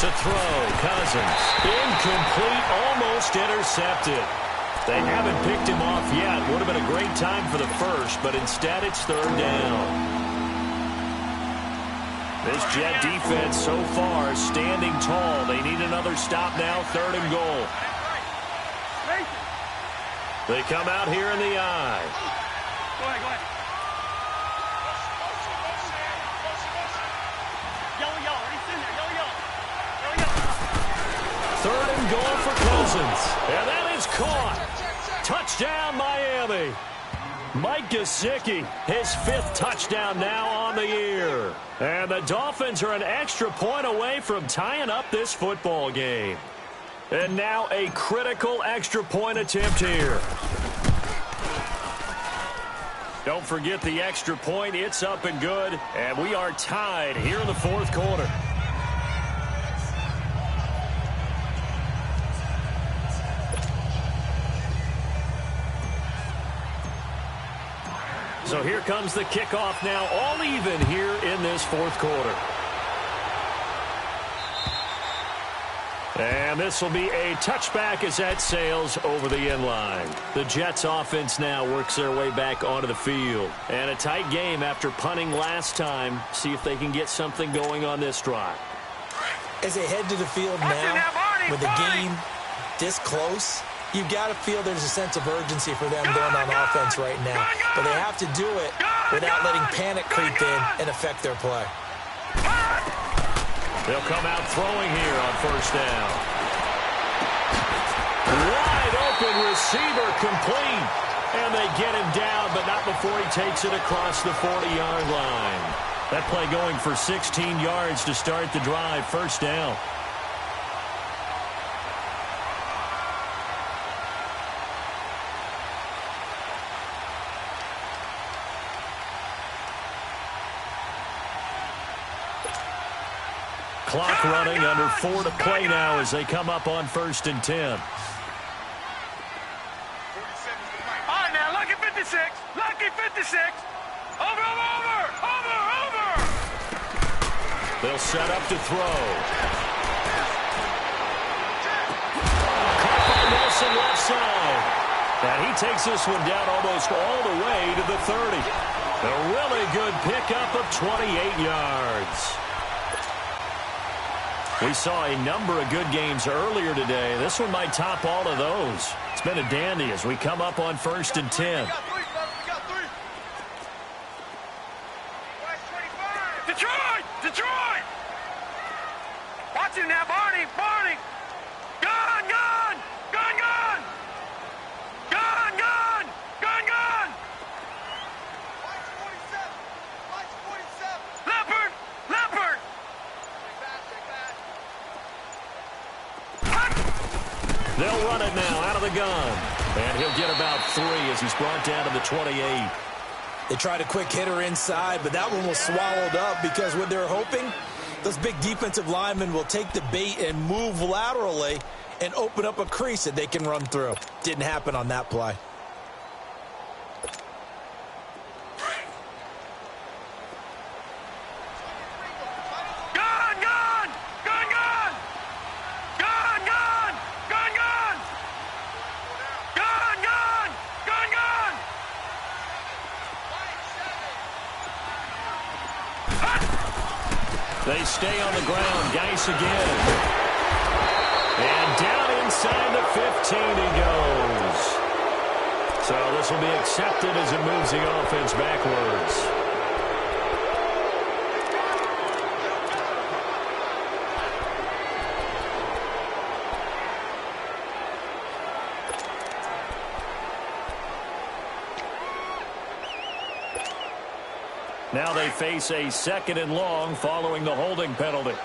To throw, Cousins. Incomplete, almost intercepted. They haven't picked him off yet. Would have been a great time for the first, but instead it's 3rd down. This Jet defense so far standing tall. They need another stop now, 3rd and goal. They come out here in the eye. Go ahead, go ahead. Yellow, he's in there, yellow. 3rd and goal for Cousins. And that is caught. Touchdown, Miami. Mike Gesicki, his 5th touchdown now on the year. And the Dolphins are an extra point away from tying up this football game. And now a critical extra point attempt here. Don't forget the extra point. It's up and good. And we are tied here in the 4th quarter. So here comes the kickoff now, all even here in this 4th quarter. And this will be a touchback as that sails over the end line. The Jets offense now works their way back onto the field. And a tight game after punting last time. See if they can get something going on this drive. As they head to the field now, with the game this close, you've got to feel there's a sense of urgency for them going on offense right now. But they have to do it without letting panic creep in and affect their play. They'll come out throwing here on 1st down. Wide open receiver complete. And they get him down, but not before he takes it across the 40-yard line. That play going for 16 yards to start the drive. 1st down. Clock running, under 4 to play now as they come up on 1st and 10. All right, now, lucky 56. Lucky 56. Over. They'll set up to throw. Caught by Nelson left side. And he takes this one down almost all the way to the 30. A really good pickup of 28 yards. We saw a number of good games earlier today. This one might top all of those. It's been a dandy as we come up on 1st and 10. Detroit! Watch him now, Barney! Gun! Leopard! They'll run it now out of the gun. And he'll get about 3 as he's brought down to the 28. They tried a quick hitter inside, but that one was swallowed up because what they're hoping, those big defensive linemen will take the bait and move laterally and open up a crease that they can run through. Didn't happen on that play. They stay on the ground. Geis again. And down inside the 15 he goes. So this will be accepted as it moves the offense backwards. Now they face a 2nd and long following the holding penalty. Over!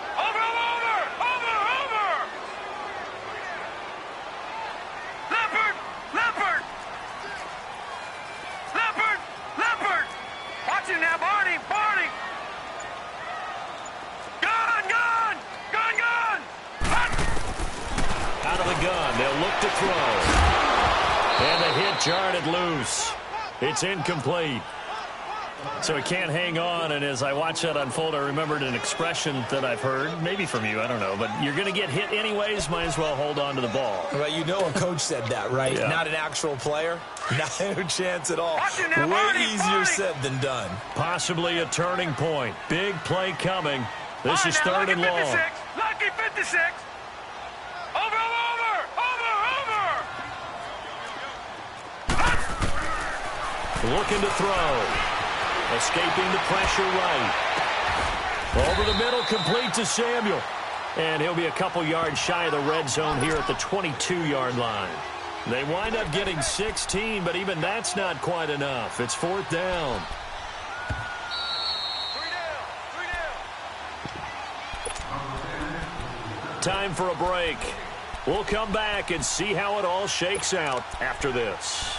Leopard! Watch him now, Barney! Gun! Out of the gun, they'll look to throw. And the hit jarred it loose. It's incomplete. So he can't hang on, and as I watch that unfold, I remembered an expression that I've heard, maybe from you, I don't know, but you're going to get hit anyways, might as well hold on to the ball. Well, you know a coach said that, right? Yeah. Not an actual player. Not a chance at all. Now, Way Barney, easier said than done. Possibly a turning point. Big play coming. This is 3rd and long. Lucky 56! Over! Looking to throw. Escaping the pressure right. Over the middle, complete to Samuel. And he'll be a couple yards shy of the red zone here at the 22-yard line. They wind up getting 16, but even that's not quite enough. It's 4th down. 3 down. Time for a break. We'll come back and see how it all shakes out after this.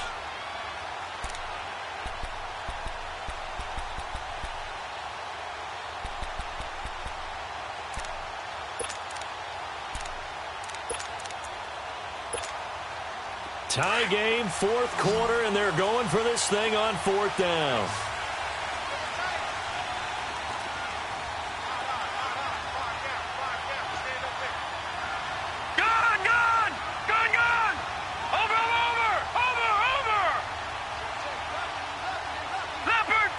Tie game, 4th quarter, and they're going for this thing on 4th down. Gun! Over! Leopard!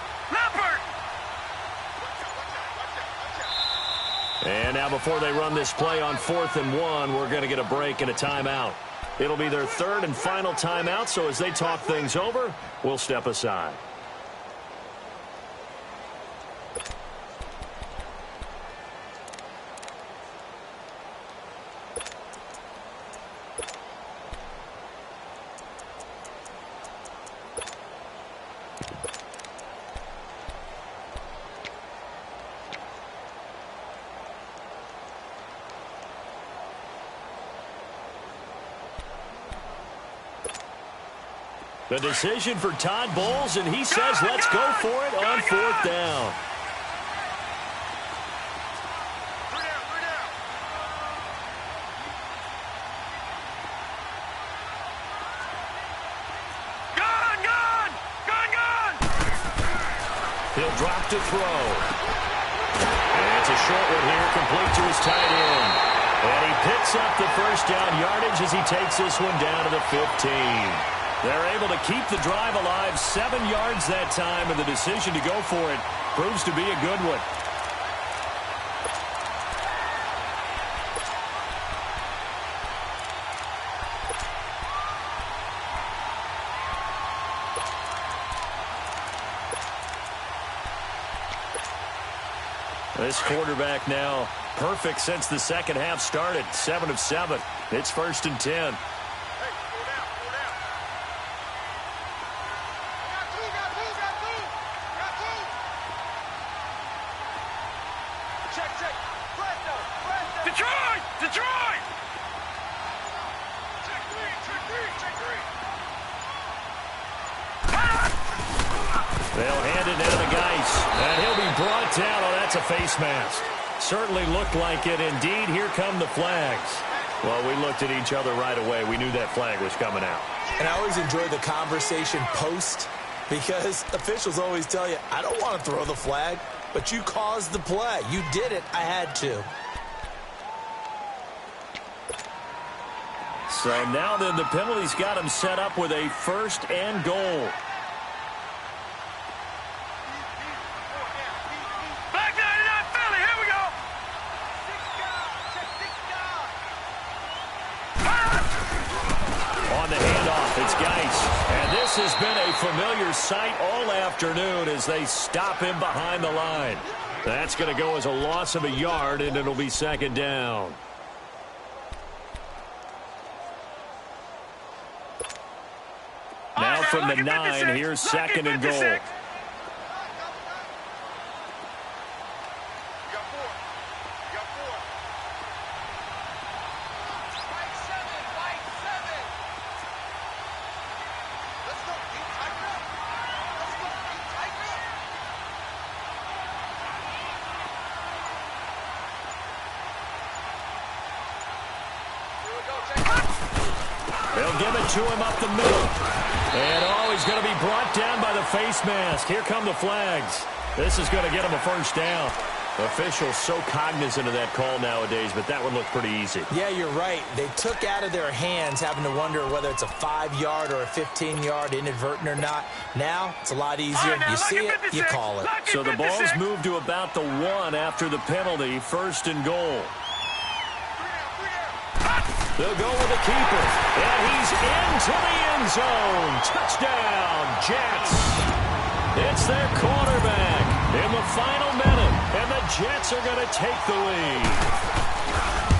And now before they run this play on 4th and 1, we're going to get a break and a timeout. It'll be their 3rd and final timeout, so as they talk things over, we'll step aside. The decision for Todd Bowles, and he says let's go for it on 4th down. Gun! He'll drop to throw. And it's a short one here, complete to his tight end. And he picks up the 1st down yardage as he takes this one down to the 15. They're able to keep the drive alive, 7 yards that time, and the decision to go for it proves to be a good one. This quarterback now perfect since the 2nd half started, 7 of 7. It's 1st and 10. Detroit! They'll hand it down to Geis, and he'll be brought down. Oh, that's a face mask. Certainly looked like it. Indeed, here come the flags. Well, we looked at each other right away. We knew that flag was coming out. And I always enjoy the conversation post, because officials always tell you, I don't want to throw the flag, but you caused the play. You did it. I had to. So now then the penalty's got him set up with a 1st and goal. Back 99 Philly, here we go. On the handoff, it's Geis. And this has been a familiar sight all afternoon as they stop him behind the line. That's going to go as a loss of a yard, and it'll be 2nd down. Now from the 9, here's 2nd and goal. They'll give it to him up the middle. And, he's going to be brought down by the face mask. Here come the flags. This is going to get him a first down. Officials so cognizant of that call nowadays, but that one looked pretty easy. Yeah, you're right. They took out of their hands having to wonder whether it's a 5-yard or a 15-yard inadvertent or not. Now, it's a lot easier. You see it, you call it. So the ball's moved to about the 1 after the penalty, 1st and goal. They'll go with the keeper, and he's into the end zone. Touchdown, Jets. It's their quarterback in the final minute, and the Jets are going to take the lead.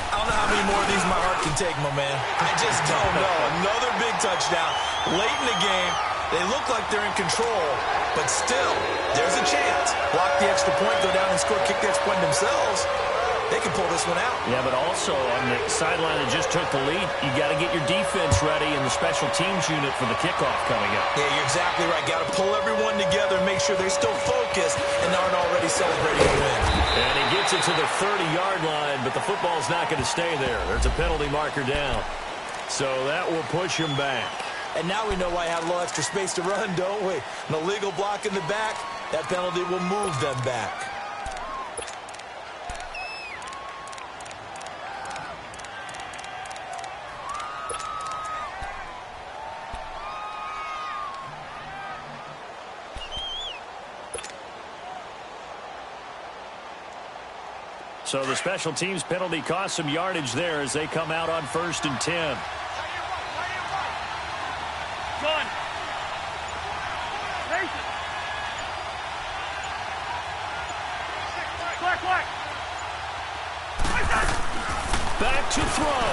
I don't know how many more of these my heart can take, my man. I just don't know. Another big touchdown late in the game. They look like they're in control, but still, there's a chance. Block the extra point, go down and score, kick the extra point themselves. They can pull this one out. Yeah, but also on the sideline that just took the lead, you got to get your defense ready in the special teams unit for the kickoff coming up. Yeah, you're exactly right. Got to pull everyone together and make sure they're still focused and aren't already celebrating a win. And he gets it to the 30-yard line, but the football's not going to stay there. There's a penalty marker down. So that will push him back. And now we know why I have a little extra space to run, don't we? An illegal block in the back, that penalty will move them back. So the special teams penalty cost some yardage there as they come out on 1st and 10. Gun. Black. Back to throw.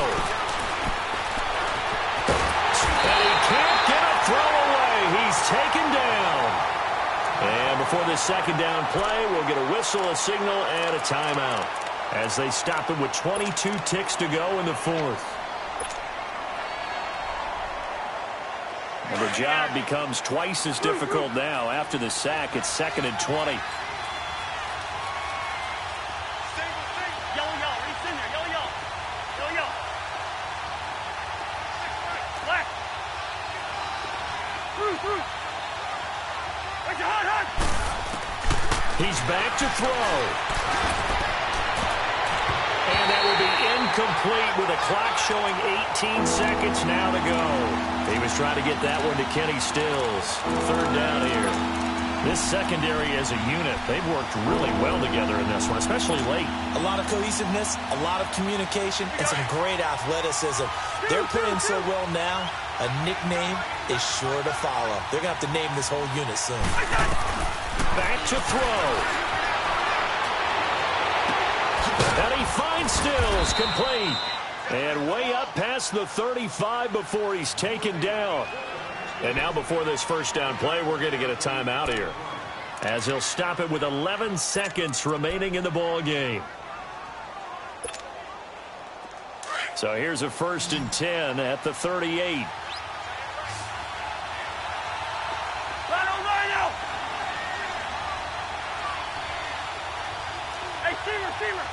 And he can't get a throw away. He's taken down. And before this second down play, we'll get a whistle, a signal, and a timeout as they stop it with 22 ticks to go in the 4th. And the job becomes twice as difficult now. After the sack, it's 2nd and 20. Yellow. He's in there. Yellow. Black. Through. Where's your hot? He's back to throw. And that will be incomplete with a clock showing 18 seconds now to go. He was trying to get that one to Kenny Stills. 3rd down here. This secondary as a unit, they've worked really well together in this one, especially late. A lot of cohesiveness, a lot of communication, and some great athleticism. They're playing so well now, a nickname is sure to follow. They're going to have to name this whole unit soon. Back to throw. And he finds Stills, complete. And way up past the 35 before he's taken down. And now before this first down play, we're going to get a timeout here, as he'll stop it with 11 seconds remaining in the ball game. So here's a 1st and 10 at the 38. Hey, Seamer.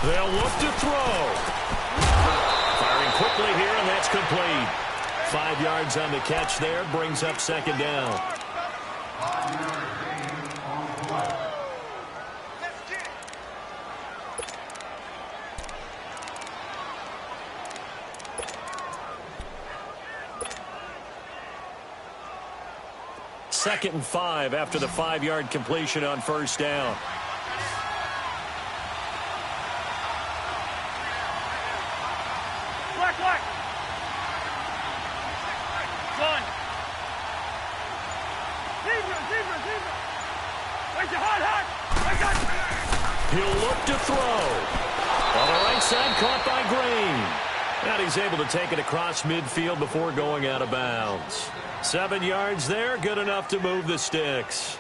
They'll look to throw. Firing quickly here, and that's complete. 5 yards on the catch there, brings up 2nd down. Second and 5 after the 5-yard completion on 1st down. Black. Gun. Zebra. Where's your hot? He'll look to throw. On the right side, caught by Green. And he's able to take it across midfield before going out of bounds. 7 yards there, good enough to move the sticks.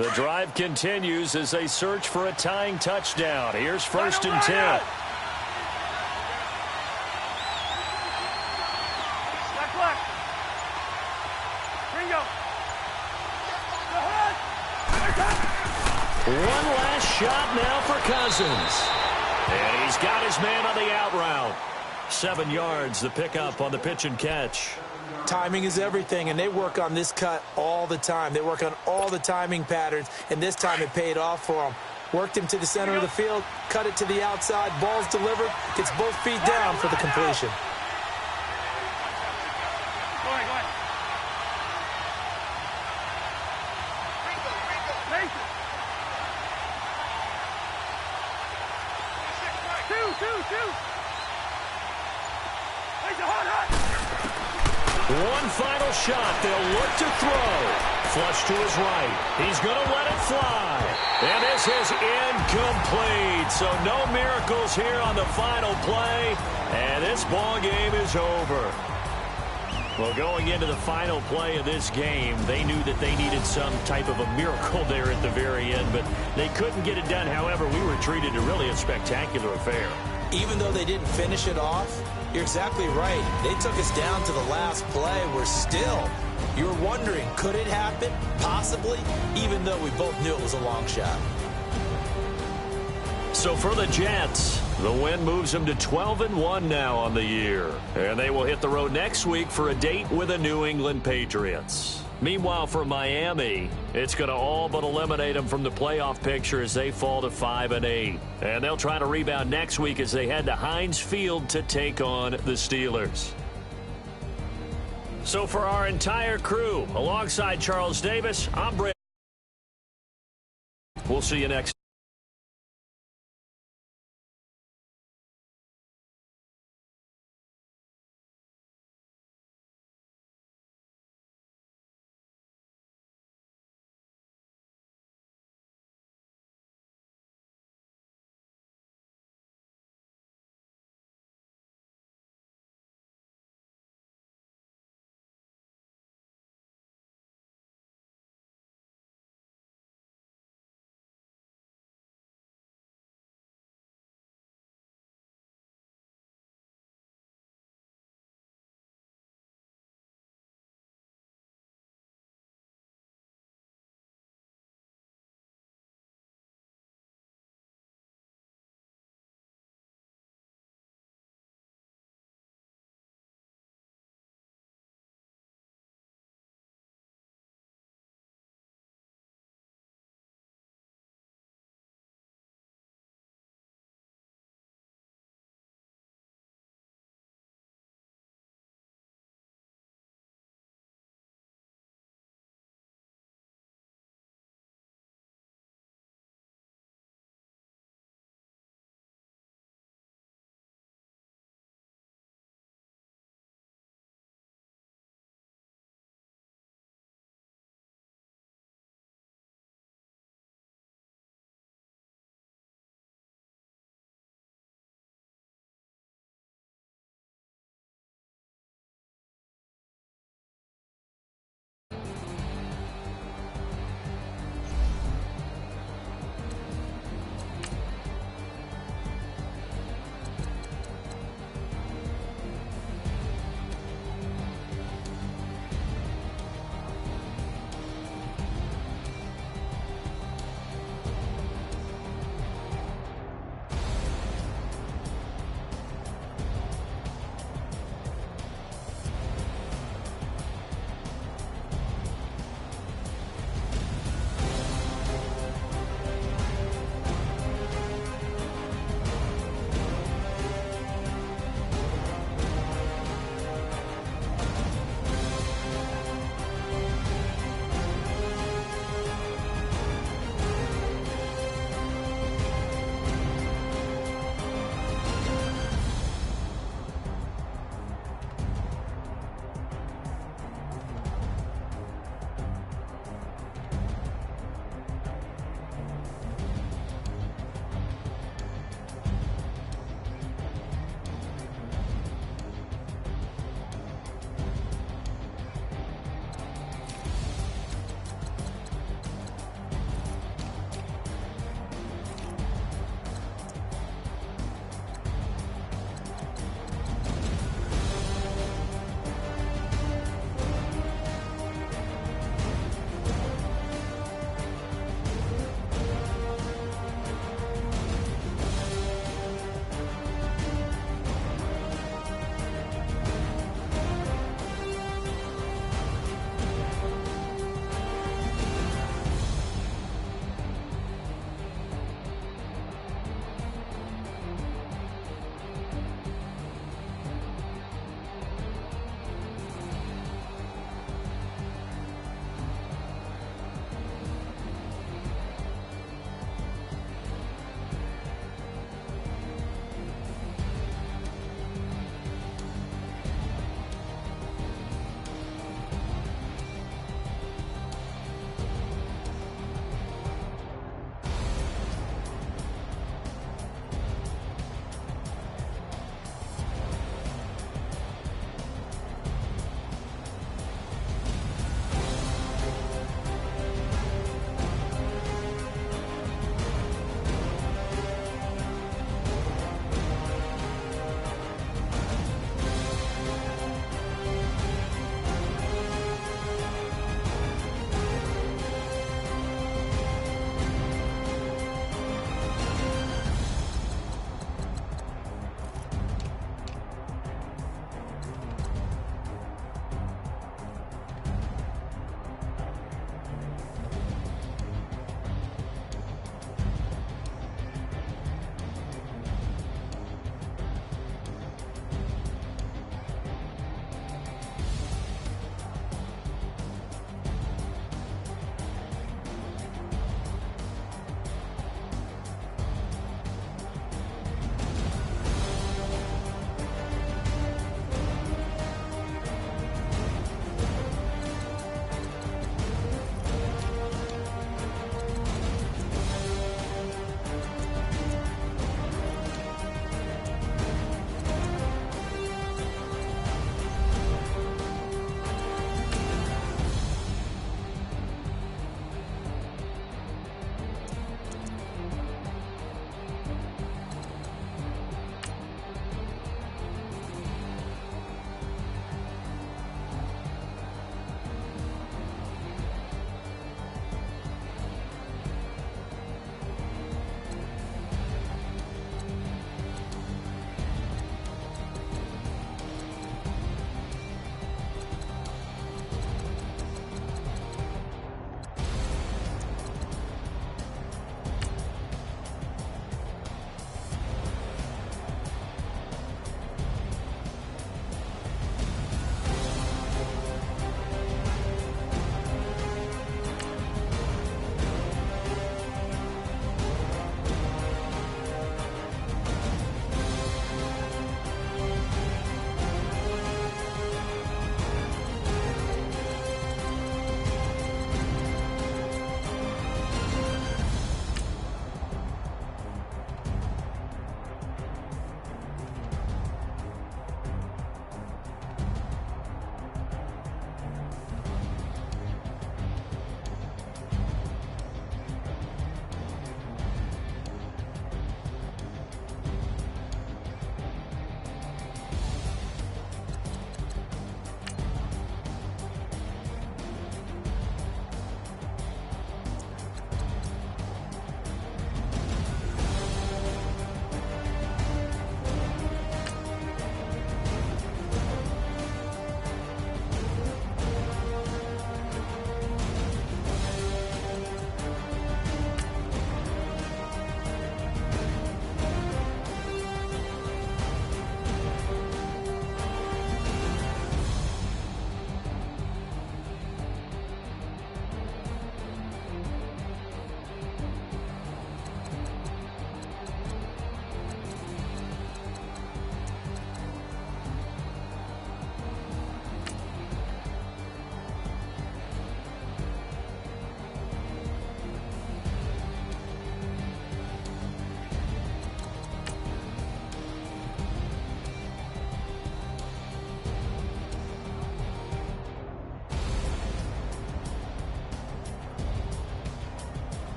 The drive continues as they search for a tying touchdown. Here's 1st and 10. One last shot now for Cousins. And he's got his man on the out route. 7 yards, the pickup on the pitch and catch. Timing is everything, and they work on this cut all the time. They work on all the timing patterns, and this time it paid off for them. Worked him to the center of the field, cut it to the outside, ball's delivered, gets both feet down for the completion. Go ahead. Two. One final shot. They'll look to throw. Flush to his right. He's going to let it fly. And this is incomplete. So no miracles here on the final play. And this ball game is over. Well, going into the final play of this game, they knew that they needed some type of a miracle there at the very end, but they couldn't get it done. However, we were treated to really a spectacular affair. Even though they didn't finish it off, you're exactly right. They took us down to the last play. We're still, you're wondering, could it happen? Possibly, even though we both knew it was a long shot. So for the Jets, the win moves them to 12-1 now on the year. And they will hit the road next week for a date with the New England Patriots. Meanwhile, for Miami, it's going to all but eliminate them from the playoff picture as they fall to 5-8. And they'll try to rebound next week as they head to Heinz Field to take on the Steelers. So for our entire crew, alongside Charles Davis, I'm Brett. We'll see you next.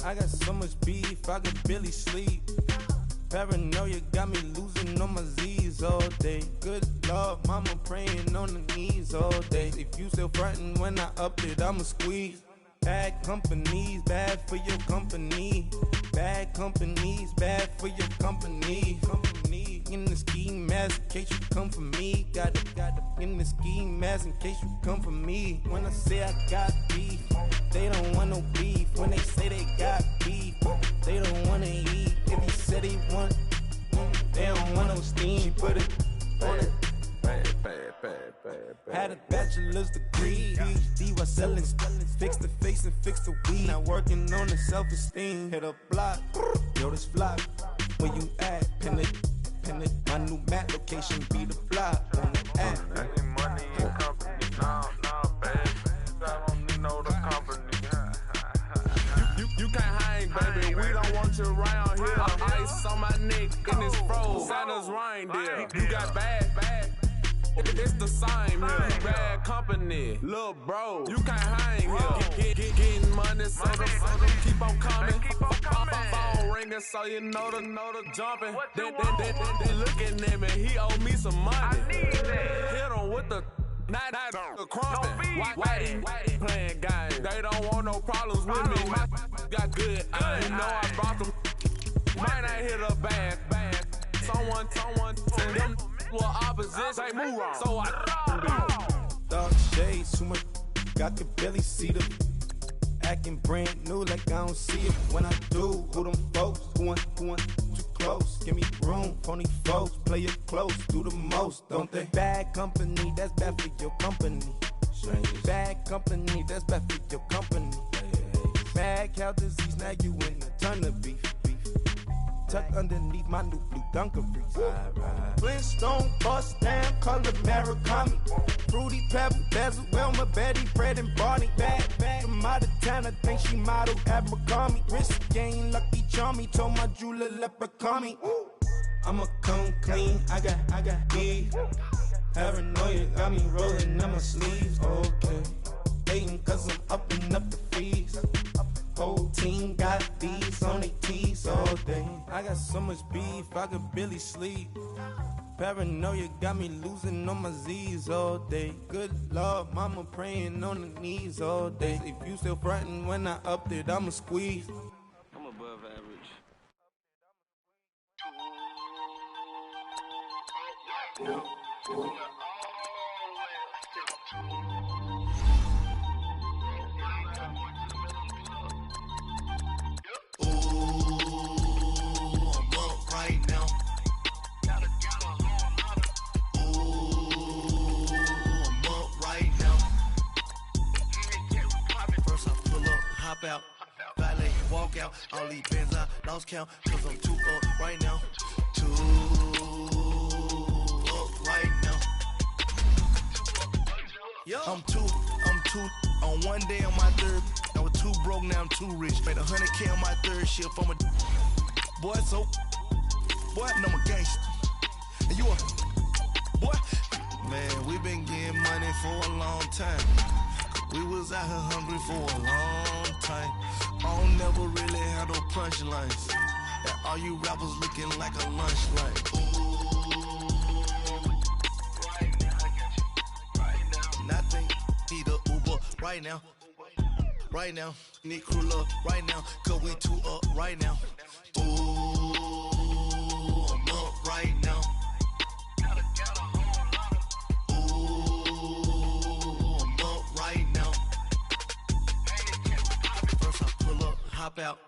I got so much beef, I could barely sleep. Paranoia got me losing on my Z's all day. Good Lord, mama praying on the knees all day. If you still frontin' when I up it, I'ma squeeze. Bad companies, bad for your company. Bad companies, bad for your company. Company in the ski mask in case you come for me. Got it in the ski mask in case you come for me. When I say I got beef, they don't want no beef. When they say they got beef, they don't wanna eat. If you said they want, they don't want no steam. She put it on it. Had a bachelor's degree, PhD while selling. Fix the face and fix the weed. Now working on the self-esteem. Hit a block, yo this flop. Where you at? Pin it. My new map location be the flop on the app. I need money and company. Nah, baby. I don't know the company. You can't hang, baby. We don't want you around here. Ice on my neck in this froze. Santa's reindeer. You got bad. It's the same here. Bad company, little bro. You can't hang here. Getting money, so them keep on coming. Phone ringing, so you know the jumping. They looking at me. He owe me some money. Hit him with the night crumping. Whitey playing games. They don't want no problems with me. My got good. You know I brought them. Might not hit a bad. Someone send them. Well, opposition, say move wrong. So I dark shades, too much. I could barely see them. Acting brand new like I don't see it. When I do, who them folks? Who want too close? Give me room, phony folks. Play it close, do the most, don't they? Bad company, that's bad for your company. Bad company, that's bad for your company. Bad cow disease, now you in a ton of beef. Tucked underneath my new blue Dunkaroos. Flintstone, bust down, color Murakami. Fruity Pebble, Basil, Wilma, Betty, Fred, and Barney. Bad from out of town, I think she modeled at McCarmy. Wrist game, Lucky Charmy, told my jeweler leprechaun me. I'ma come clean, I got beef. Paranoia got me rolling on my sleeves, okay. Hating cause I'm upping up the fees. Whole team got these on their tees all day. I got so much beef, I could barely sleep. Paranoia got me losing on my Z's all day. Good Lord, mama praying on the knees all day. If you still frontin' when I up it, I'ma squeeze. I'm above average. Out, valet, walk out, all these Phins I lost count, cause I'm too up right now. Too up right now. Yo. I'm two on one day on my third. I was too broke, now I'm too rich. Made 100K on my third shift from a boy, so boy, no, I'm a gangster. And you a boy, man, we been getting money for a long time. We was out here hungry for a long time. I don't never really have no punchlines. And all you rappers looking like a lunch line. Right now, I got you. Right now. Nothing, need a Uber right now. Right now, need crew love right now. Cause we too up right now. Ooh, I'm up right now. Hop out,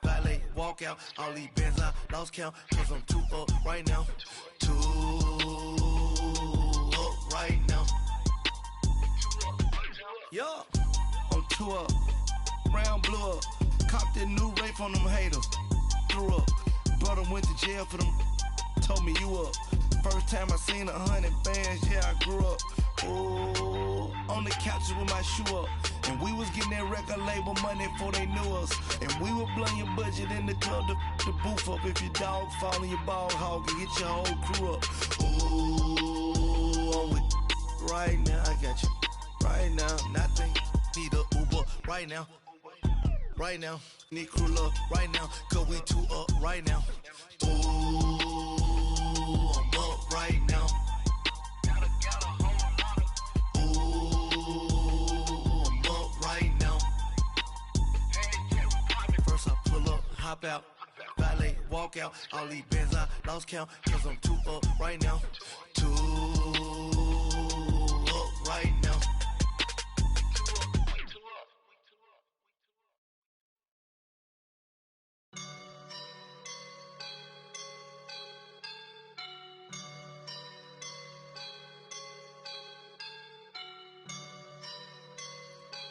valet, walk out, all these Phins I lost count, cause I'm too up right now. Too up right now. Yo, I'm too up, round blew up, copped that new rape on them haters, threw up, brother went to jail for them, told me you up. First time I seen 100 bands, yeah, I grew up. Oh, on the couches with my shoe up. And we was getting that record label money before they knew us. And we were blowing your budget in the club to boof up. If your dog fall in your ball hog and get your whole crew up. Ooh, I'm with right now, I got you. Right now, nothing, need a Uber right now. right now. Need crew up right now, cause we two up right now. Ooh, I'm up right now. Ooh, I'm up right now. First I pull up, hop out, valet, walk out. All these bands I lost count, cause I'm two up right now. Two up right now.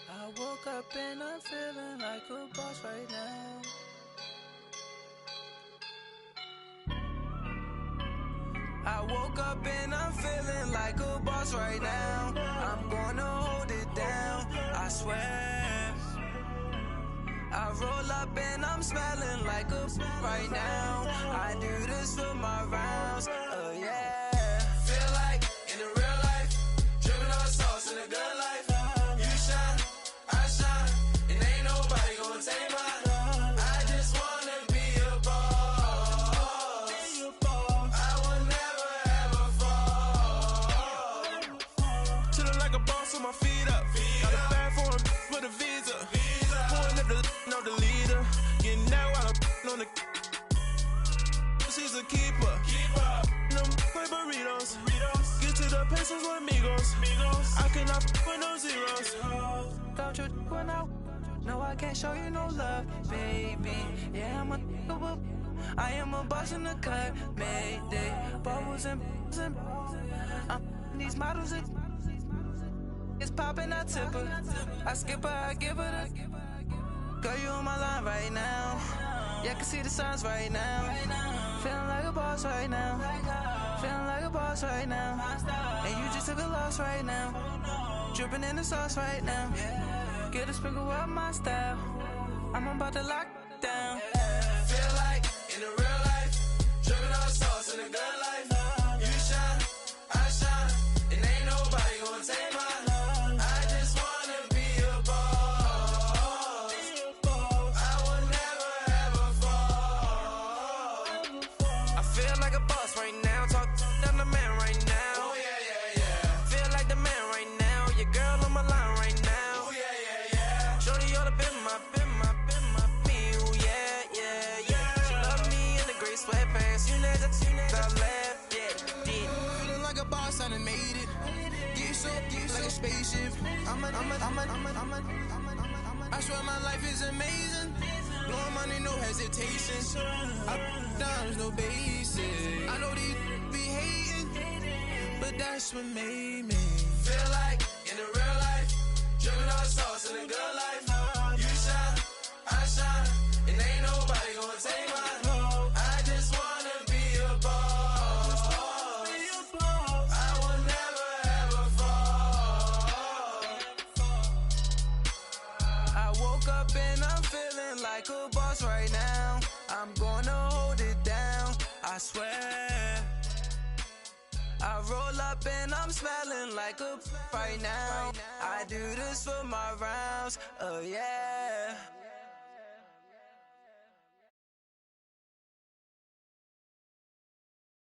I woke up and I'm feeling like a boss right now. I woke up and I'm feeling like a boss right now. I'm gonna hold it down, I swear. I roll up and I'm smelling like a right now. I do this for my rounds, yeah. Feel like in the real life, dripping on sauce in the good life. You shine, I shine, and ain't nobody gonna take mine. I just wanna be a boss. I will never ever fall. Chillin' like a boss with my feet up. Got a bag for him with a visa. Pulling up the know the leader. Getting out while I'm on the. She's a keeper. Them play burritos. Get to the pesos with amigos. I cannot with no zeros. Don't you run out? No, I can't show you no love, baby. Yeah, I am a boss in the cut. Mayday. Bubbles and these models are. It's poppin', I tip her. I skip her, I give her the. Girl, you on my line right now. Yeah, I can see the signs right now. Feeling like a boss right now. Feeling like a boss right now. And you just took a loss right now. Dripping in the sauce right now. Get a sprinkle up my style. I'm about to lock down. Feel like in the real life, dripping on sauce in the good life. You shine, I shine, and ain't nobody gonna take mine. I just wanna be a boss. I will never ever fall. I feel like a boss right now. Talk down the man right now. Oh yeah, yeah, yeah. Feel like the man right now. Your girl on my line right now. Oh yeah, yeah, yeah. Shorty oughta been my me. Oh yeah, yeah, yeah. She love me in the gray sweatpants. You never I left, yeah. Feeling like a boss, I done made it. Get so like a spaceship. I swear my life is amazing. Blowing money, no hesitation. Up, down, no basic. I know these be hating, but that's what made me feel like in the real life, dripping on sauce in the good life. You shine, I shine, and ain't nobody gonna take mine. I just wanna be a boss. I will never ever fall. I woke up and I'm feeling like a boss right now. I'm gonna hold it down, I swear. I roll up and I'm smelling like a right now. I do this for my rounds, yeah.